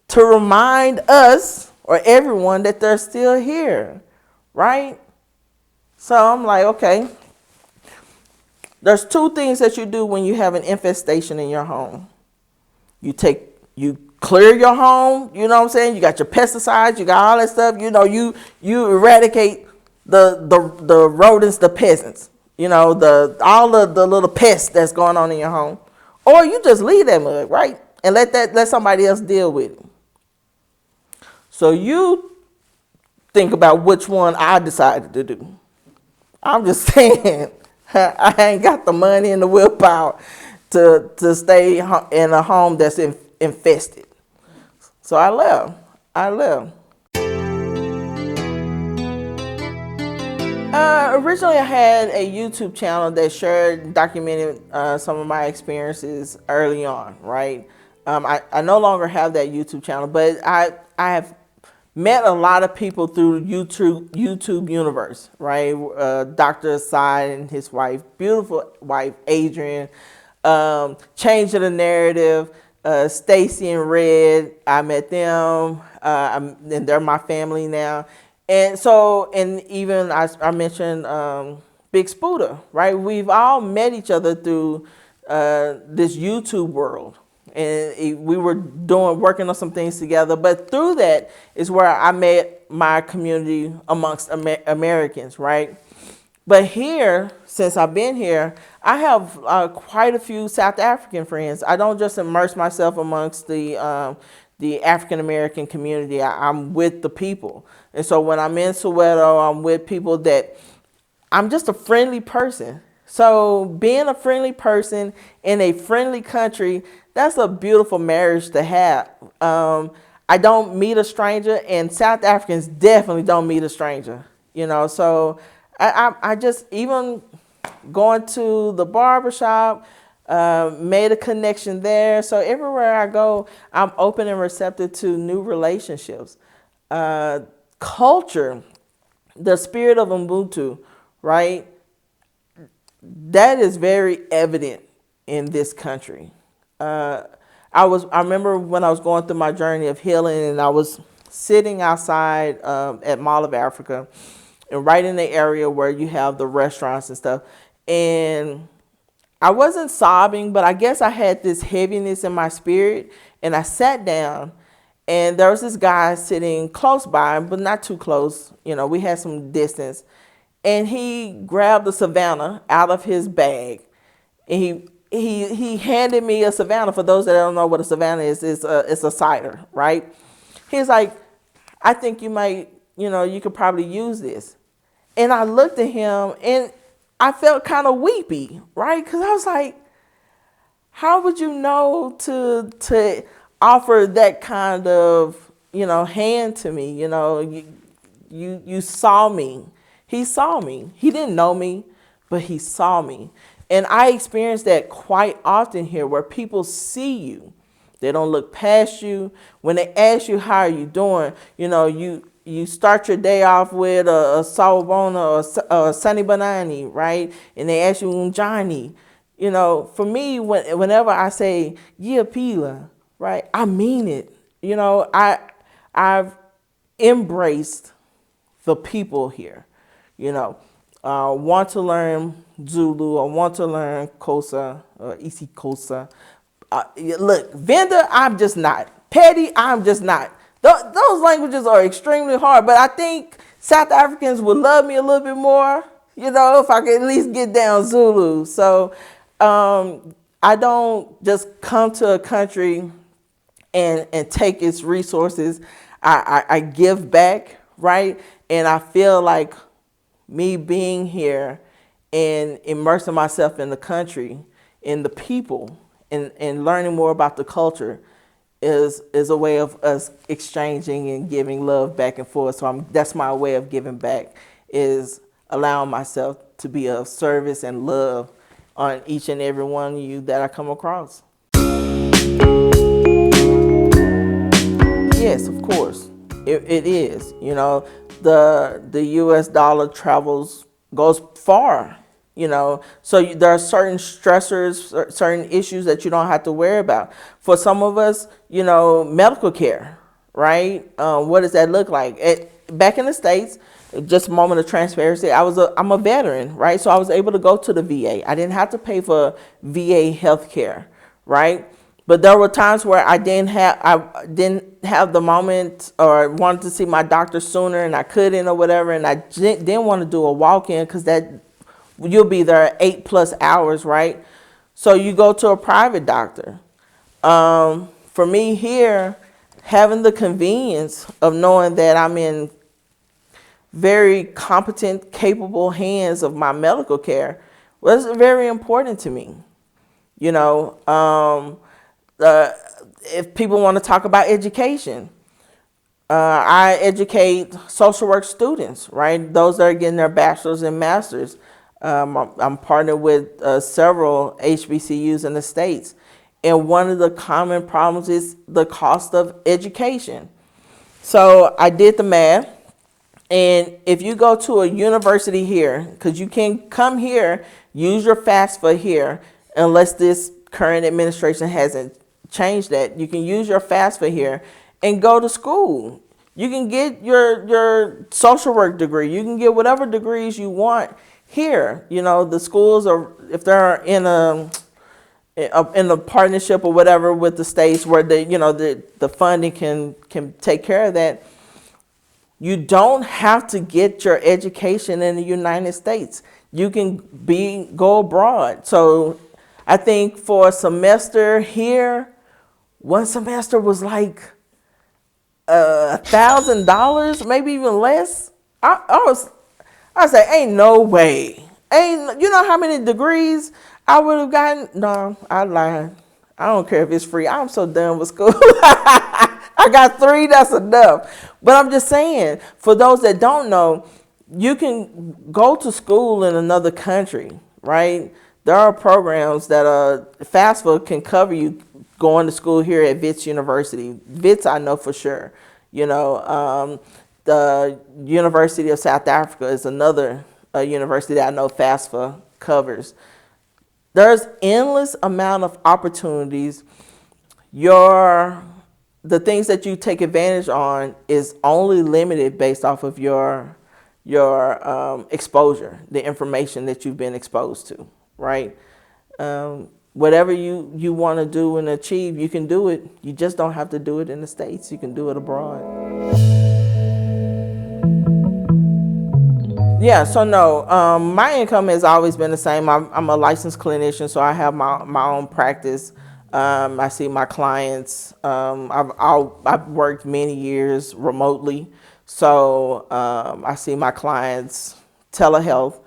to remind us or everyone that they're still here, right? So I'm like, okay, there's two things that you do when you have an infestation in your home. You clear your home, you know what I'm saying? You got your pesticides, you got all that stuff, you know, you eradicate the rodents, the peasants, you know, all the little pests that's going on in your home. Or you just leave that mug, right? And let somebody else deal with it. So you think about which one I decided to do. I'm just saying, I ain't got the money and the willpower to stay in a home that's infested. So I left. Originally, I had a YouTube channel that documented some of my experiences early on, right? I no longer have that YouTube channel, but I have met a lot of people through YouTube universe, right? Dr. Asad and his wife, beautiful wife, Adrian, changing the narrative, Stacy and Red, I met them, and they're my family now. And so, and even I mentioned Big Spooter, right? We've all met each other through this YouTube world. And we were working on some things together. But through that is where I met my community amongst Americans, right? But here, since I've been here, I have quite a few South African friends. I don't just immerse myself amongst the African American community. I'm with the people. And so when I'm in Soweto, I'm with people that I'm just a friendly person. So being a friendly person in a friendly country, that's a beautiful marriage to have. I don't meet a stranger, and South Africans definitely don't meet a stranger. You know, so I just, even going to the barbershop, made a connection there. So everywhere I go, I'm open and receptive to new relationships. Culture, the spirit of Ubuntu, right? That is very evident in this country. I remember when I was going through my journey of healing, and I was sitting outside at Mall of Africa, and right in the area where you have the restaurants and stuff. And I wasn't sobbing, but I guess I had this heaviness in my spirit. And I sat down, and there was this guy sitting close by, but not too close. We had some distance. And he grabbed a Savannah out of his bag, and he handed me a Savannah. For those that don't know what a Savannah is, it's a cider, right? He's like, I think you might, you could probably use this. And I looked at him, and I felt kind of weepy, right? Because I was like, how would you know to offer that kind of, hand to me? You saw me. He saw me. He didn't know me, but he saw me. And I experience that quite often here, where people see you. They don't look past you. When they ask you, how are you doing? You start your day off with a sawubona or a sunny banani, right? And they ask you, Johnny. For me, whenever I say, yeah, pila, right? I mean it. I've embraced the people here. Want to learn Zulu, or want to learn Xhosa or isiXhosa. Look, Venda, I'm just not. Petty, I'm just not. Those languages are extremely hard, but I think South Africans would love me a little bit more, if I could at least get down Zulu. So I don't just come to a country and take its resources. I give back, right? And I feel like me being here and immersing myself in the country, in the people, and learning more about the culture is a way of us exchanging and giving love back and forth. So that's my way of giving back, is allowing myself to be of service and love on each and every one of you that I come across. Yes, of course, it is. The U.S. dollar goes far. So there are certain stressors, certain issues that you don't have to worry about. For some of us, medical care, right? What does that look like? Back in the States, just a moment of transparency, I'm a veteran, right? So I was able to go to the VA. I didn't have to pay for VA health care, right? But there were times where I didn't have the moment, or wanted to see my doctor sooner and I couldn't, or whatever, and I didn't want to do a walk-in because you'll be there 8+ hours, right? So you go to a private doctor. For me here, having the convenience of knowing that I'm in very competent, capable hands of my medical care was very important to me. If people want to talk about education, I educate social work students, right? Those that are getting their bachelor's and master's. I'm partnered with several HBCUs in the States. And one of the common problems is the cost of education. So I did the math. And if you go to a university here, because you can come here, use your FAFSA here, unless this current administration hasn't changed that, you can use your FAFSA here and go to school. You can get your social work degree. You can get whatever degrees you want here. The schools are, if they're in a partnership or whatever with the states where the funding can take care of that. You don't have to get your education in the United States. You can go abroad. So I think for a semester here, one semester was like $1,000, maybe even less. I say, ain't no way. You know how many degrees I would have gotten? No, I lied. I don't care if it's free. I'm so done with school. I got 3, that's enough. But I'm just saying, for those that don't know, you can go to school in another country, right? There are programs that FAFSA can cover you going to school here at Wits University. Wits, I know for sure. The University of South Africa is another university that I know FAFSA covers. There's endless amount of opportunities. The things that you take advantage on is only limited based off of your exposure, the information that you've been exposed to, right? Whatever you want to do and achieve, you can do it. You just don't have to do it in the States. You can do it abroad. Yeah, so no, my income has always been the same. I'm a licensed clinician, so I have my own practice. I see my clients. I've worked many years remotely, so I see my clients. Telehealth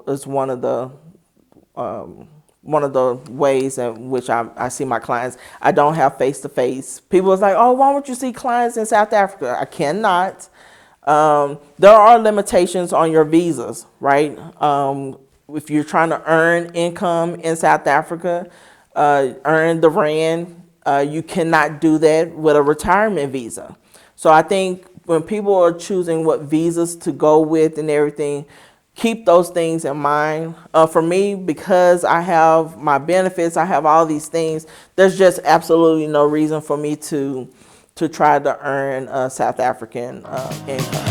is one of the ways in which I see my clients. I don't have face-to-face. People was like, oh, why won't you see clients in South Africa? I cannot. There are limitations on your visas, right? If you're trying to earn income in South Africa, earn the rand, you cannot do that with a retirement visa. So I think when people are choosing what visas to go with and everything, keep those things in mind. For me, because I have my benefits, I have all these things, there's just absolutely no reason for me to try to earn South African income.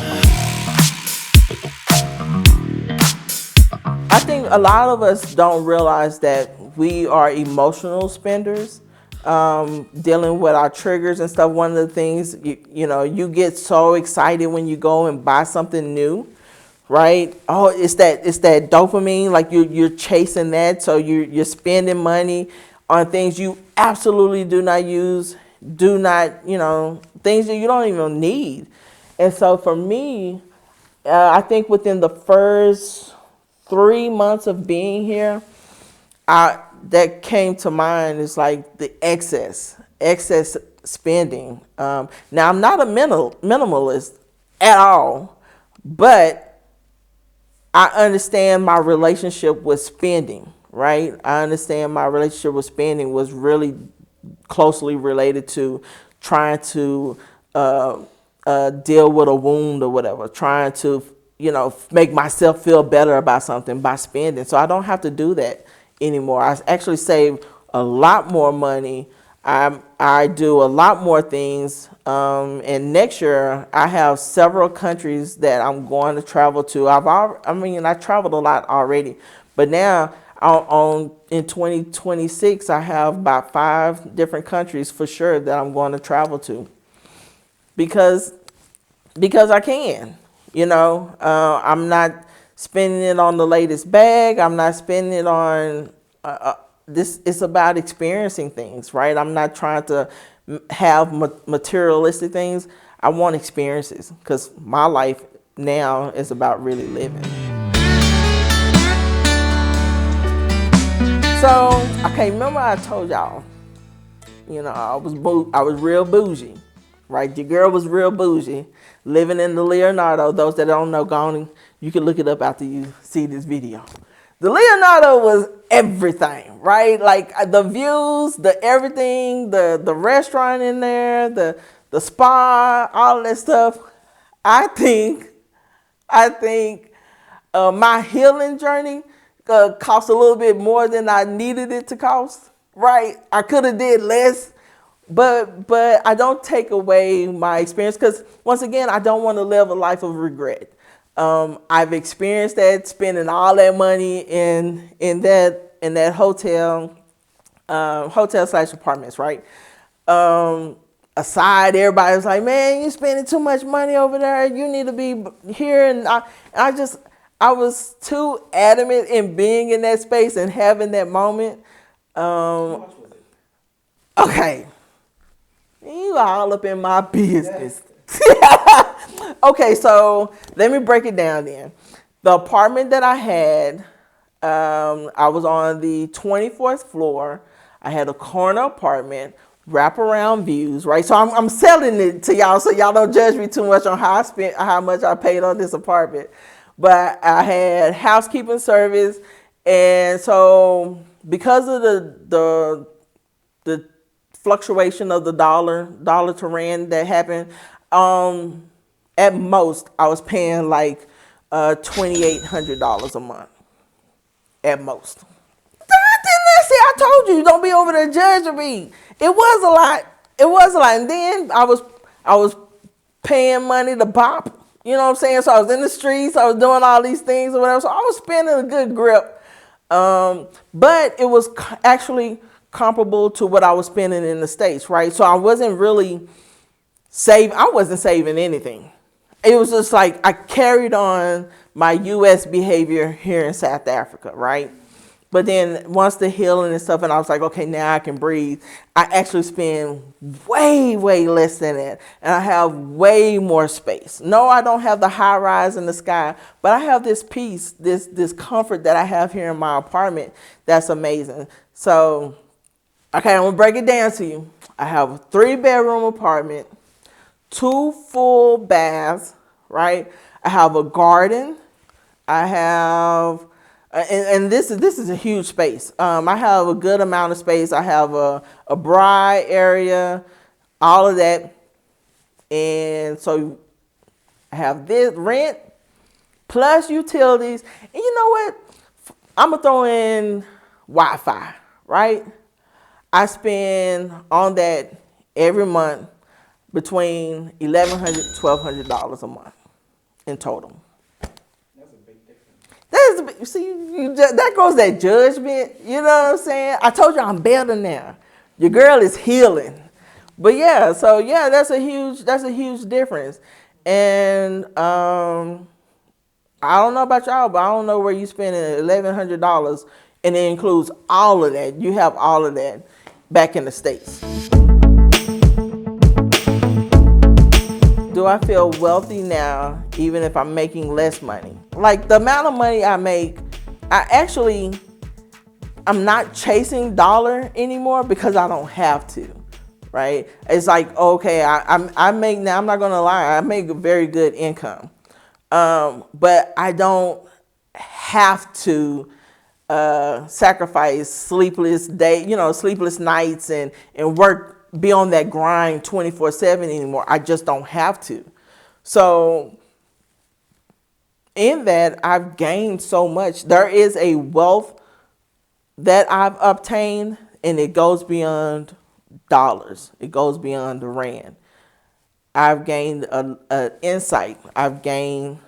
I think a lot of us don't realize that we are emotional spenders, dealing with our triggers and stuff. One of the things, you get so excited when you go and buy something new, right? Oh, it's that dopamine, like you're chasing that, so you're spending money on things you absolutely do not use, things that you don't even need. And so for me, I think within the first 3 months of being here, that came to mind is like the excess spending. Now I'm not a minimalist at all, but I understand my relationship with spending, right? I understand my relationship with spending was really closely related to trying to deal with a wound or whatever, trying to, make myself feel better about something by spending. So I don't have to do that anymore. I actually save a lot more money. I do a lot more things. And next year I have several countries that I'm going to travel to. I traveled a lot already, but now in 2026, I have about 5 different countries for sure that I'm going to travel to because I can. I'm not spending it on the latest bag. I'm not spending it on this. It's about experiencing things, right? I'm not trying to have materialistic things. I want experiences because my life now is about really living. So, okay, remember I told y'all, I was real bougie, right? Your girl was real bougie, living in the Leonardo. Those that don't know, you can look it up after you see this video. The Leonardo was everything, right? Like the views, the everything, the restaurant in there, the spa, all that stuff. I think my healing journey cost a little bit more than I needed it to cost, right? I could have did less, but I don't take away my experience because once again, I don't want to live a life of regret. I've experienced that, spending all that money in that hotel / apartments, right? Aside, everybody was like, man, you're spending too much money over there. You need to be here. And I was too adamant in being in that space and having that moment. Okay. You all up in my business. Okay, so let me break it down then. The apartment that I had, I was on the 24th floor. I had a corner apartment, wraparound views, right? So I'm selling it to y'all so y'all don't judge me too much on how much I paid on this apartment. But I had housekeeping service, and so because of the fluctuation of the dollar to rand that happened, at most I was paying like $2,800 a month, at most. See, I told you, don't be over there judging me. It was a lot. And then I was paying money to BOP, You know what I'm saying? So I was in the streets, I was doing all these things or whatever. So I was spending a good grip. But it was actually comparable to what I was spending in the States, right? So I wasn't really I wasn't saving anything. It was just like I carried on my U.S. behavior here in South Africa, right? But then once the healing and stuff, and I was like, okay, now I can breathe. I actually spend way, way less than that. And I have way more space. No, I don't have the high rise in the sky, but I have this peace, this comfort that I have here in my apartment. That's amazing. So, okay, I'm gonna break it down to you. I have a 3-bedroom apartment, 2 full baths, right? I have a garden. I have, and this is a huge space. I have a good amount of space. I have a braai area, all of that. And so I have this rent plus utilities. And you know what? I'm going to throw in Wi-Fi, right? I spend on that every month between $1,100 to $1,200 a month in total. That goes that judgment. You know what I'm saying? I told you I'm better now. Your girl is healing. But yeah, so yeah, that's a huge difference. And I don't know about y'all, but I don't know where you spending $1,100, and it includes all of that. You have all of that back in the States. Do I feel wealthy now, even if I'm making less money? Like the amount of money I make, I'm not chasing dollar anymore because I don't have to, right? It's like, okay, I make now, I'm not gonna lie, I make a very good income. But I don't have to sacrifice sleepless nights and work, be on that grind 24/7 anymore. I just don't have to. So in that, I've gained so much. There is a wealth that I've obtained, and it goes beyond dollars. It goes beyond the rand. I've gained an insight. I've gained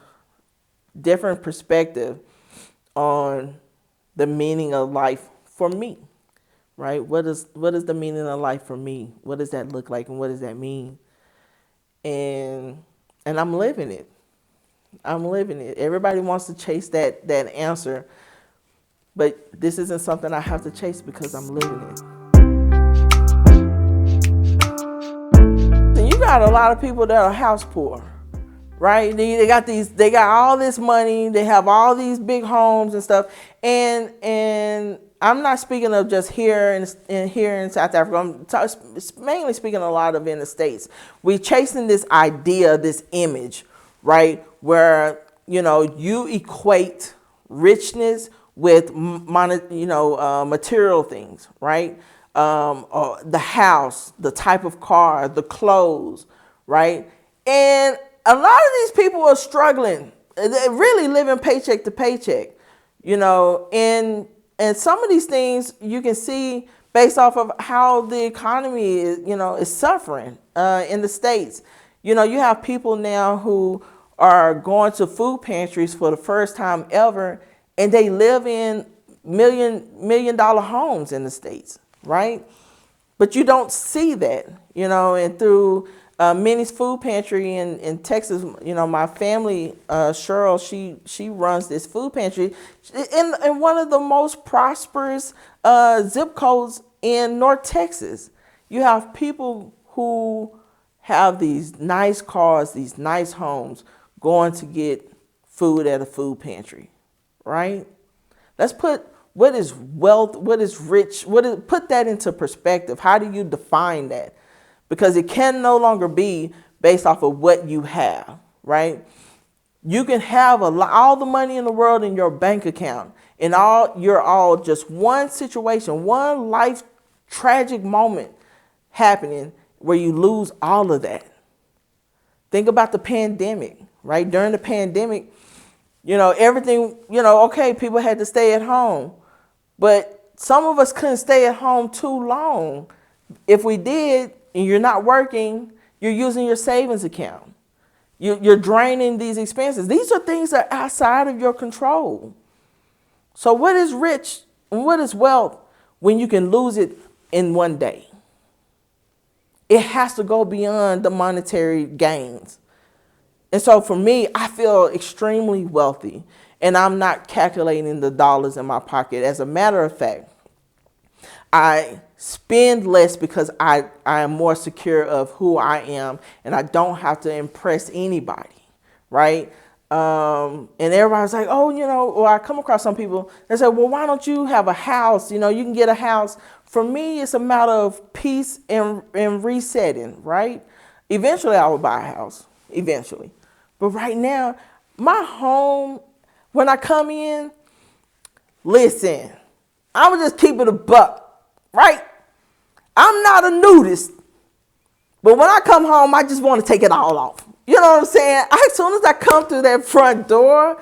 different perspective on the meaning of life for me. Right? What is the meaning of life for me? What does that look like, and what does that mean? And I'm living it. I'm living it. Everybody wants to chase that answer, but this isn't something I have to chase because I'm living it. And you got a lot of people that are house poor, right? They got all this money, they have all these big homes and stuff, and I'm not speaking of just here in South Africa. I'm mainly speaking a lot of in the States. We're chasing this idea, this image, right? Where, you equate richness with material things, right? The house, the type of car, the clothes, right? And a lot of these people are struggling. They're really living paycheck to paycheck, and some of these things you can see based off of how the economy is suffering in the States. You have people now who are going to food pantries for the first time ever, and they live in million dollar homes in the States, right? But you don't see that, and through Minnie's Food Pantry in Texas, my family, Cheryl, she runs this food pantry in one of the most prosperous zip codes in North Texas. You have people who have these nice cars, these nice homes, going to get food at a food pantry, right? Let's put what is wealth, what is rich, put that into perspective. How do you define that? Because it can no longer be based off of what you have, right? You can have all the money in the world in your bank account, and you're all just one situation, one life tragic moment happening where you lose all of that. Think about the pandemic, right? During the pandemic, everything, okay, people had to stay at home, but some of us couldn't stay at home too long. If we did, and you're not working, you're using your savings account. You're draining these expenses. These are things that are outside of your control. So what is rich and what is wealth when you can lose it in one day? It has to go beyond the monetary gains. And so for me, I feel extremely wealthy, and I'm not calculating the dollars in my pocket. As a matter of fact, I spend less because I am more secure of who I am, and I don't have to impress anybody, right? And everybody's like, oh, or I come across some people that say, well, why don't you have a house? You can get a house. For me, it's a matter of peace and resetting, right? Eventually, I will buy a house, eventually. But right now, my home, when I come in, listen, I would just keep it a buck, right? I'm not a nudist, but when I come home, I just want to take it all off. You know what I'm saying? As soon as I come through that front door,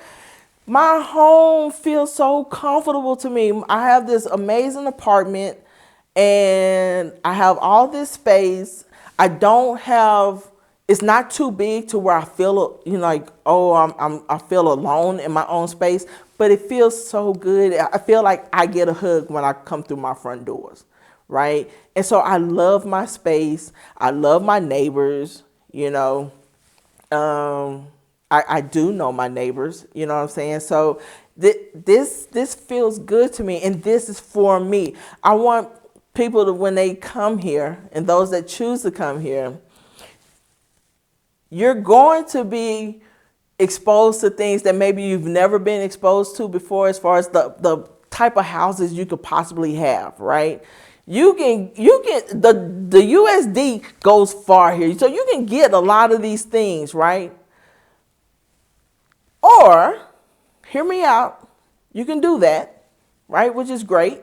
my home feels so comfortable to me. I have this amazing apartment, and I have all this space. It's not too big to where I feel, I feel alone in my own space, but it feels so good. I feel like I get a hug when I come through my front doors, right? And so I love my space. I love my neighbors, I do know my neighbors, you know what I'm saying? So this feels good to me, and this is for me. I want people to, when they come here, and those that choose to come here, you're going to be exposed to things that maybe you've never been exposed to before, as far as the type of houses you could possibly have, right? You can the USD goes far here. So you can get a lot of these things, right? Or, hear me out, you can do that, right? Which is great.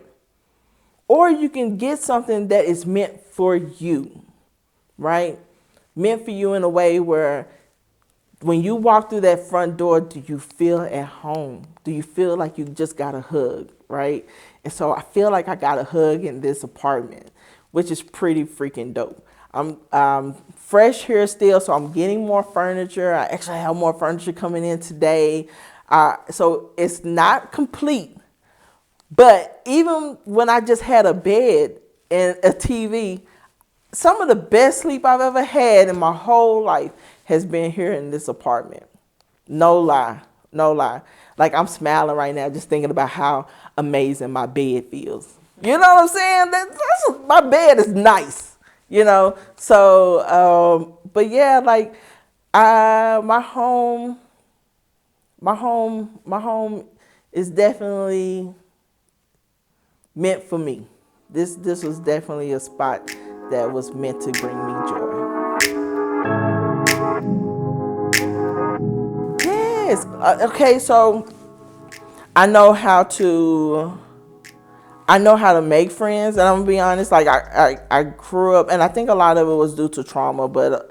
Or you can get something that is meant for you, right? Meant for you in a way where when you walk through that front door, do you feel at home? Do you feel like you just got a hug, right? And so I feel like I got a hug in this apartment, which is pretty freaking dope. I'm fresh here still, so I'm getting more furniture. I actually have more furniture coming in today. So it's not complete. But even when I just had a bed and a TV, some of the best sleep I've ever had in my whole life has been here in this apartment. No lie, no lie. Like, I'm smiling right now just thinking about how amazing my bed feels. You know what I'm saying? My bed is nice, So, but yeah, like, my home is definitely meant for me. This was definitely a spot that was meant to bring me joy. Yes. Okay, so I know how to make friends, and I'm gonna be honest. Like, I grew up, and I think a lot of it was due to trauma. But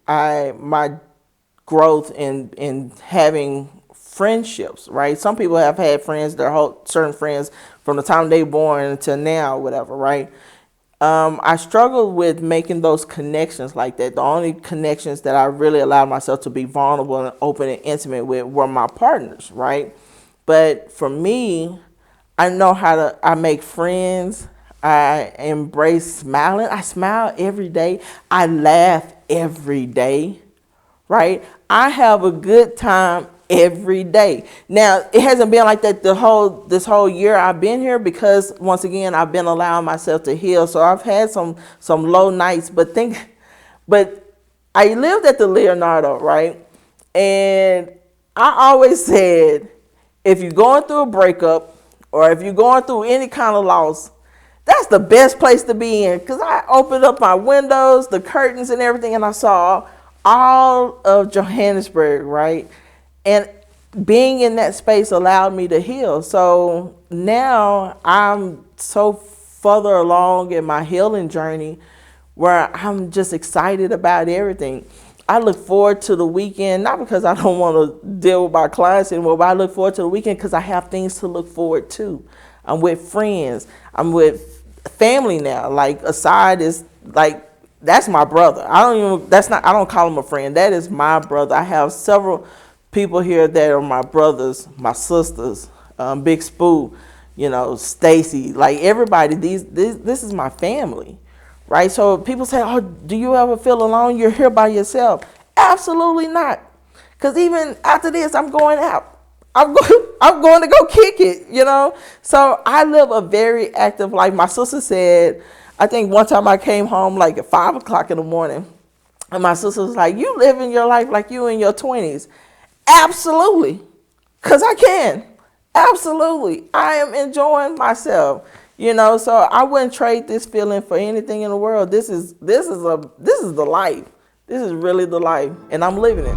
my growth in having friendships, right? Some people have had friends, certain friends from the time they were born until now, whatever, right? I struggled with making those connections like that. The only connections that I really allowed myself to be vulnerable and open and intimate with were my partners, right? But for me, I make friends. I embrace smiling. I smile every day. I laugh every day, right? I have a good time every day. Now, it hasn't been like that this whole year I've been here, because once again, I've been allowing myself to heal. So I've had some low nights, but I lived at the Leonardo, right? And I always said, if you're going through a breakup, or if you're going through any kind of loss, that's the best place to be in. Because I opened up my windows, the curtains and everything, and I saw all of Johannesburg, right? And being in that space allowed me to heal. So now I'm so further along in my healing journey where I'm just excited about everything. I look forward to the weekend, not because I don't want to deal with my clients anymore, but I look forward to the weekend because I have things to look forward to. I'm with friends. I'm with family now. Like, aside is like that's my brother. I don't call him a friend. That is my brother. I have several people here that are my brothers, my sisters, Big Spoo, Stacy, like everybody. This is my family, right? So people say, "Oh, do you ever feel alone? You're here by yourself?" Absolutely not. Because even after this, I'm going out. I'm going to go kick it. So I live a very active life. My sister said, I think one time I came home like at 5 o'clock in the morning, and my sister was like, "You living your life like you in your 20s." Absolutely. Because I can. Absolutely. I am enjoying myself. So I wouldn't trade this feeling for anything in the world. This is the life. This is really the life, and I'm living it.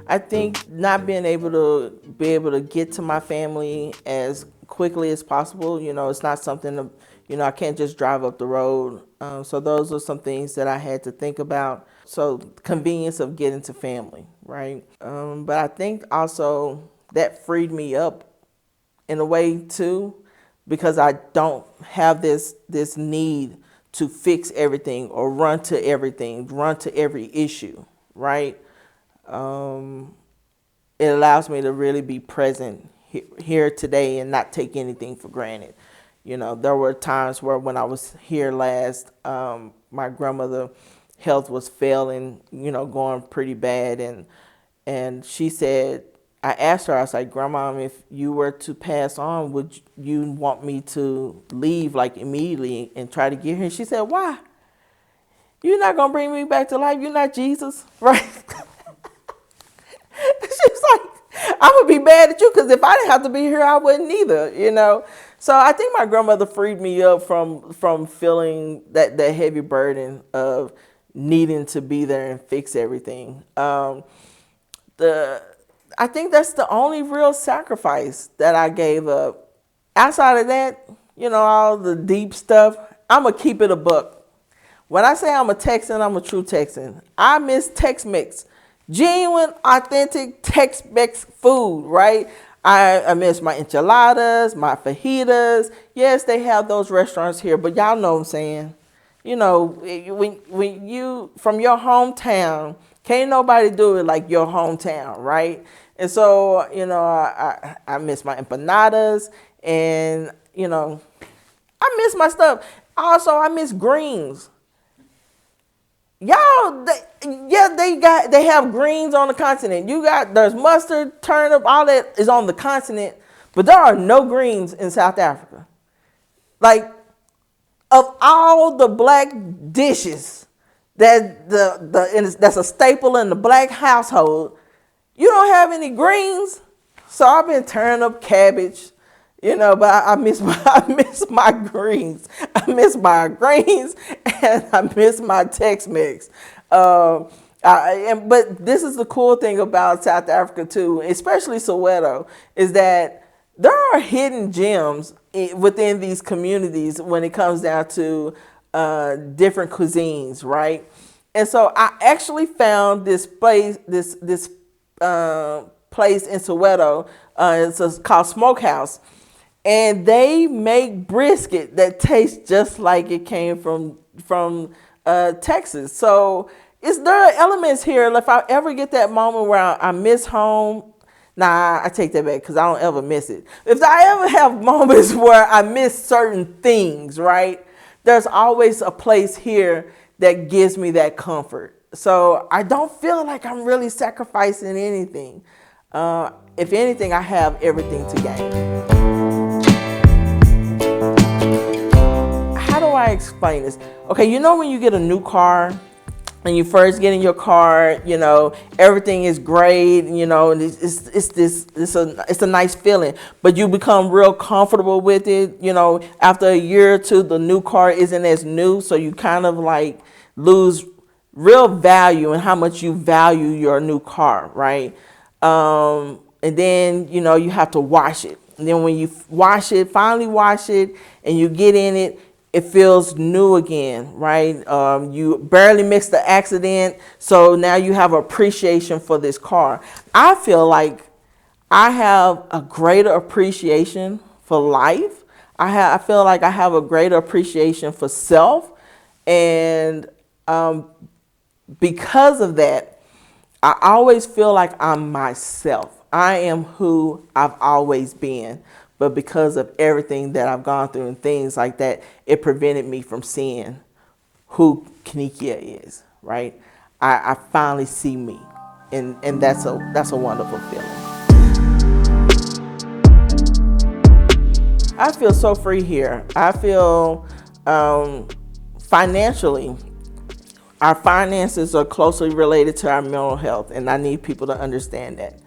I think not being able to get to my family as quickly as possible, it's not something I can't just drive up the road. So those are some things that I had to think about. So convenience of getting to family, right? But I think also that freed me up in a way too, because I don't have this need to fix everything or run to everything, run to every issue, right? It allows me to really be present here today and not take anything for granted. There were times where when I was here last, my grandmother health was failing, going pretty bad. And she said, I asked her, I was like, "Grandma, if you were to pass on, would you want me to leave like immediately and try to get here?" She said, "Why? You're not going to bring me back to life. You're not Jesus," right? She was like, "I would be mad at you because if I didn't have to be here, I wouldn't either." So I think my grandmother freed me up from feeling that heavy burden of needing to be there and fix everything. I think that's the only real sacrifice that I gave up. Outside of that, all the deep stuff, I'm going to keep it a buck. When I say I'm a Texan, I'm a true Texan. I miss Tex-Mex. Genuine, authentic Tex-Mex food, right? I miss my enchiladas, my fajitas. Yes, they have those restaurants here, but y'all know what I'm saying. When you, from your hometown, can't nobody do it like your hometown, right? And so, I miss my empanadas and, I miss my stuff. Also, I miss greens. Y'all, they have greens on the continent. There's mustard, turnip, all that is on the continent, but there are no greens in South Africa. Like, of all the black dishes that's a staple in the black household, you don't have any greens. So I've been turning up cabbage, but I miss my greens. I miss my greens and I miss my Tex-Mex. But this is the cool thing about South Africa too, especially Soweto, is that there are hidden gems within these communities when it comes down to different cuisines, right? And so I actually found this place, this place in Soweto. It's called Smokehouse, and they make brisket that tastes just like it came from Texas. So there are elements here. If I ever get that moment where I miss home, nah, I take that back because I don't ever miss it. If I ever have moments where I miss certain things, right, there's always a place here that gives me that comfort. So I don't feel like I'm really sacrificing anything. If anything, I have everything to gain. How do I explain this? Okay, when you get a new car and you first get in your car, everything is great, and it's a nice feeling, but you become real comfortable with it. After a year or two, the new car isn't as new, so you kind of like lose real value in how much you value your new car, right? And then, you have to wash it. And then when you finally wash it, and you get in it, it feels new again, right? You barely missed the accident, so now you have appreciation for this car. I feel like I have a greater appreciation for life. I feel like I have a greater appreciation for self, and because of that, I always feel like I'm myself. I am who I've always been. But because of everything that I've gone through and things like that, it prevented me from seeing who Kinikia is, right? I finally see me. And that's a wonderful feeling. I feel so free here. I feel financially, our finances are closely related to our mental health, and I need people to understand that.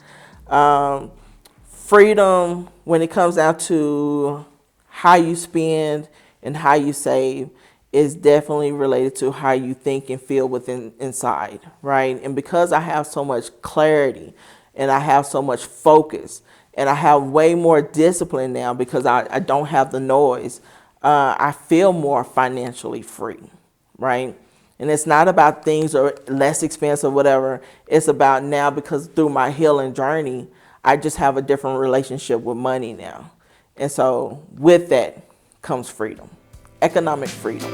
Freedom, when it comes down to how you spend and how you save, is definitely related to how you think and feel inside, right? And because I have so much clarity and I have so much focus and I have way more discipline now because I don't have the noise, I feel more financially free, right? And it's not about things are less expensive, whatever. It's about now, because through my healing journey, I just have a different relationship with money now. And so with that comes freedom, economic freedom.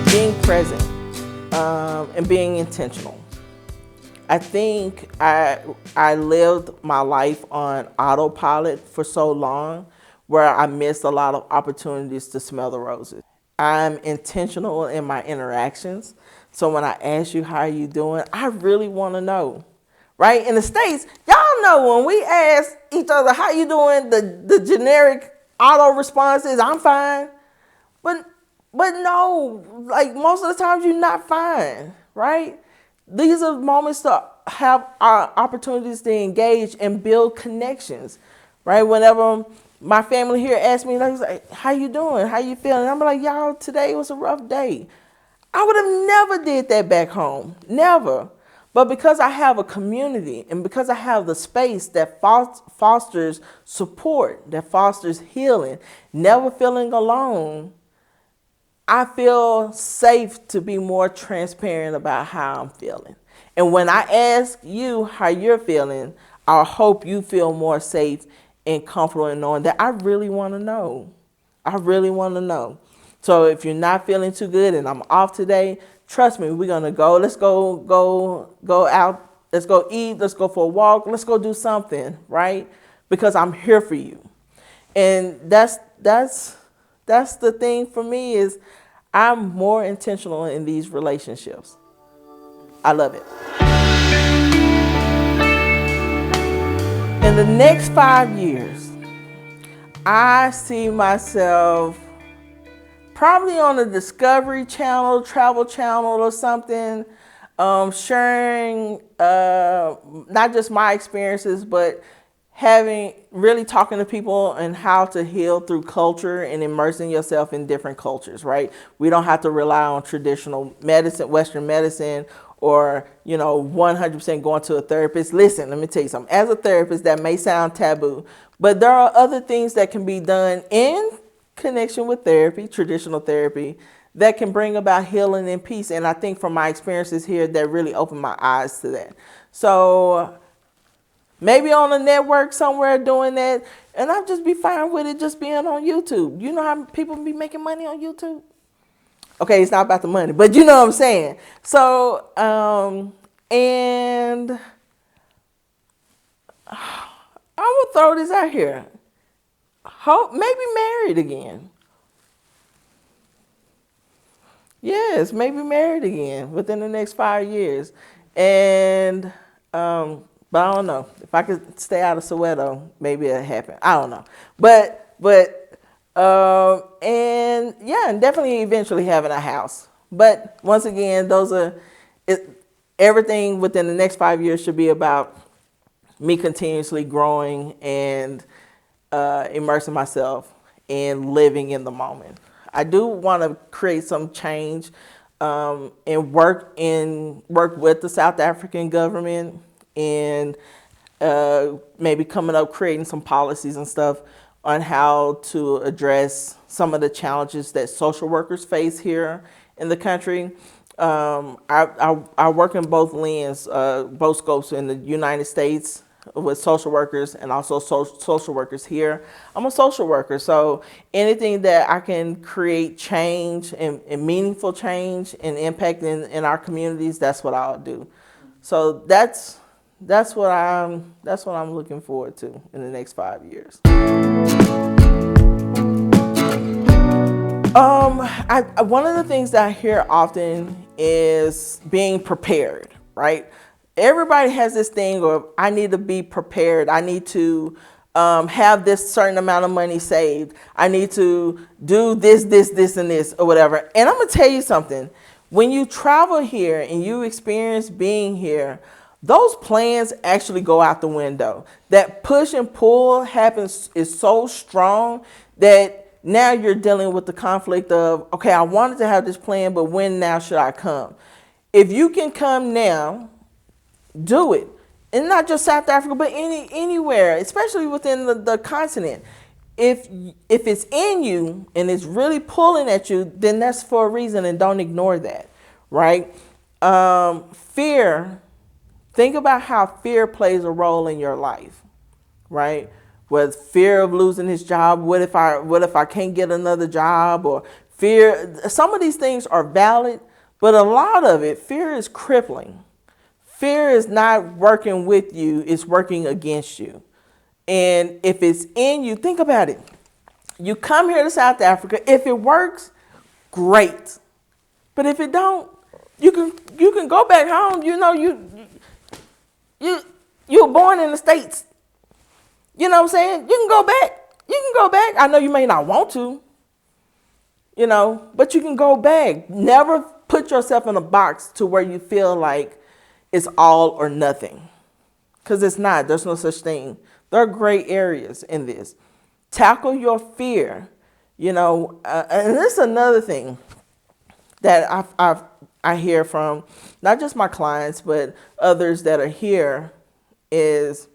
Being present and being intentional. I think I lived my life on autopilot for so long where I missed a lot of opportunities to smell the roses. I'm intentional in my interactions. So when I ask you how are you doing, I really want to know. Right? In the States, y'all know when we ask each other how you doing, the generic auto response is I'm fine. But no, like most of the times you're not fine, right? These are moments to have opportunities to engage and build connections, right? Whenever my family here asks me, like, how you doing? How you feeling? I'm like, y'all, today was a rough day. I would have never did that back home, never. But because I have a community and because I have the space that fosters support, that fosters healing, never feeling alone, I feel safe to be more transparent about how I'm feeling. And when I ask you how you're feeling, I hope you feel more safe and comfortable in knowing that I really want to know. I really want to know. So if you're not feeling too good and I'm off today, trust me, we're gonna go. Let's go out. Let's go eat. Let's go for a walk. Let's go do something, right? Because I'm here for you. And that's the thing for me is I'm more intentional in these relationships. I love it. In the next 5 years, I see myself probably on the Discovery Channel, Travel Channel or something, sharing not just my experiences, but really talking to people and how to heal through culture and immersing yourself in different cultures, right? We don't have to rely on traditional medicine, Western medicine, or 100% going to a therapist. Listen, let me tell you something. As a therapist, that may sound taboo, but there are other things that can be done in connection with therapy, traditional therapy, that can bring about healing and peace. And I think from my experiences here, that really opened my eyes to that. So maybe on a network somewhere doing that, and I'll just be fine with it just being on YouTube. You know how people be making money on YouTube? Okay, it's not about the money, but you know what I'm saying. So, and I'm gonna throw this out here. Maybe married again. Yes, maybe married again within the next 5 years. And, but I don't know. If I could stay out of Soweto, maybe it'll happen. I don't know. And yeah, and definitely eventually having a house. But once again, everything within the next 5 years should be about me continuously growing and immersing myself and living in the moment. I do want to create some change and work with the South African government and maybe coming up creating some policies and stuff on how to address some of the challenges that social workers face here in the country. I work in both lanes, both scopes in the United States. with social workers and also social workers here. I'm a social worker, so anything that I can create change and meaningful change and impact in our communities, that's what I'll do. So that's what I'm looking forward to in the next 5 years. One of the things that I hear often is being prepared, right? Everybody has this thing of, I need to be prepared. I need to have this certain amount of money saved. I need to do this, and this, or whatever. And I'm going to tell you something. When you travel here and you experience being here, those plans actually go out the window. That push and pull is so strong that now you're dealing with the conflict of, okay, I wanted to have this plan, but when now should I come? If you can come now, do it. And not just South Africa, but anywhere, especially within the continent. If it's in you and it's really pulling at you, then that's for a reason, and don't ignore that, right? Fear, think about how fear plays a role in your life, right? With fear of losing his job, what if I can't get another job, or fear. Some of these things are valid, but a lot of it, fear is crippling. Fear is not working with you, it's working against you. And if it's in you, think about it. You come here to South Africa, if it works, great. But if it don't, you can go back home. You know, you were born in the States. You know what I'm saying? You can go back. You can go back. I know you may not want to, you know, but you can go back. Never put yourself in a box to where you feel like it's all or nothing. Because it's not. There's no such thing. There are gray areas in this. Tackle your fear, you know. And this is another thing that I hear from not just my clients, but others that are here is,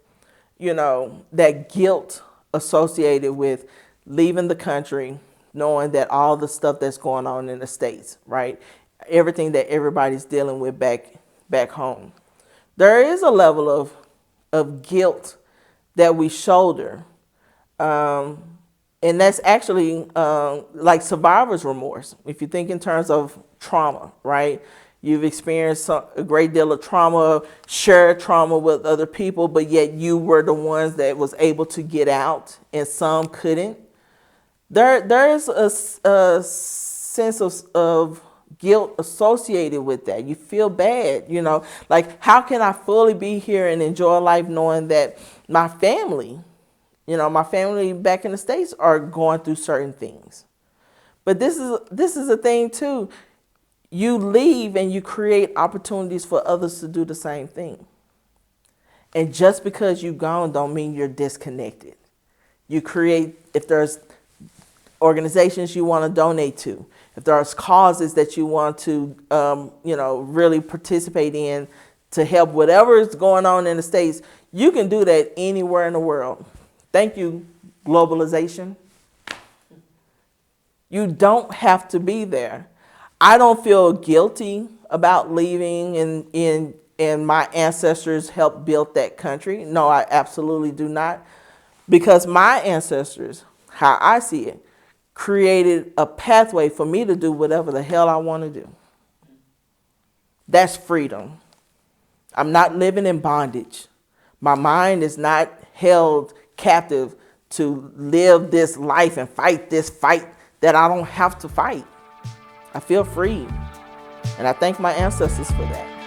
you know, that guilt associated with leaving the country, knowing that all the stuff that's going on in the States, right? Everything that everybody's dealing with back home. There is a level of guilt that we shoulder. And that's actually like survivor's remorse. If you think in terms of trauma, right? You've experienced a great deal of trauma, shared trauma with other people, but yet you were the ones that was able to get out and some couldn't. There is a sense of guilt associated with that. You feel bad, you know, like how can I fully be here and enjoy life knowing that my family, you know, my family back in the States are going through certain things. But this is a thing too. You leave and you create opportunities for others to do the same thing. And just because you've gone don't mean you're disconnected. You create, if there's organizations you want to donate to, if there's causes that you want to, you know, really participate in to help whatever is going on in the States, you can do that anywhere in the world. Thank you, globalization. You don't have to be there. I don't feel guilty about leaving and my ancestors helped build that country. No, I absolutely do not. Because my ancestors, how I see it, created a pathway for me to do whatever the hell I want to do. That's freedom. I'm not living in bondage. My mind is not held captive to live this life and fight this fight that I don't have to fight. I feel free, and I thank my ancestors for that.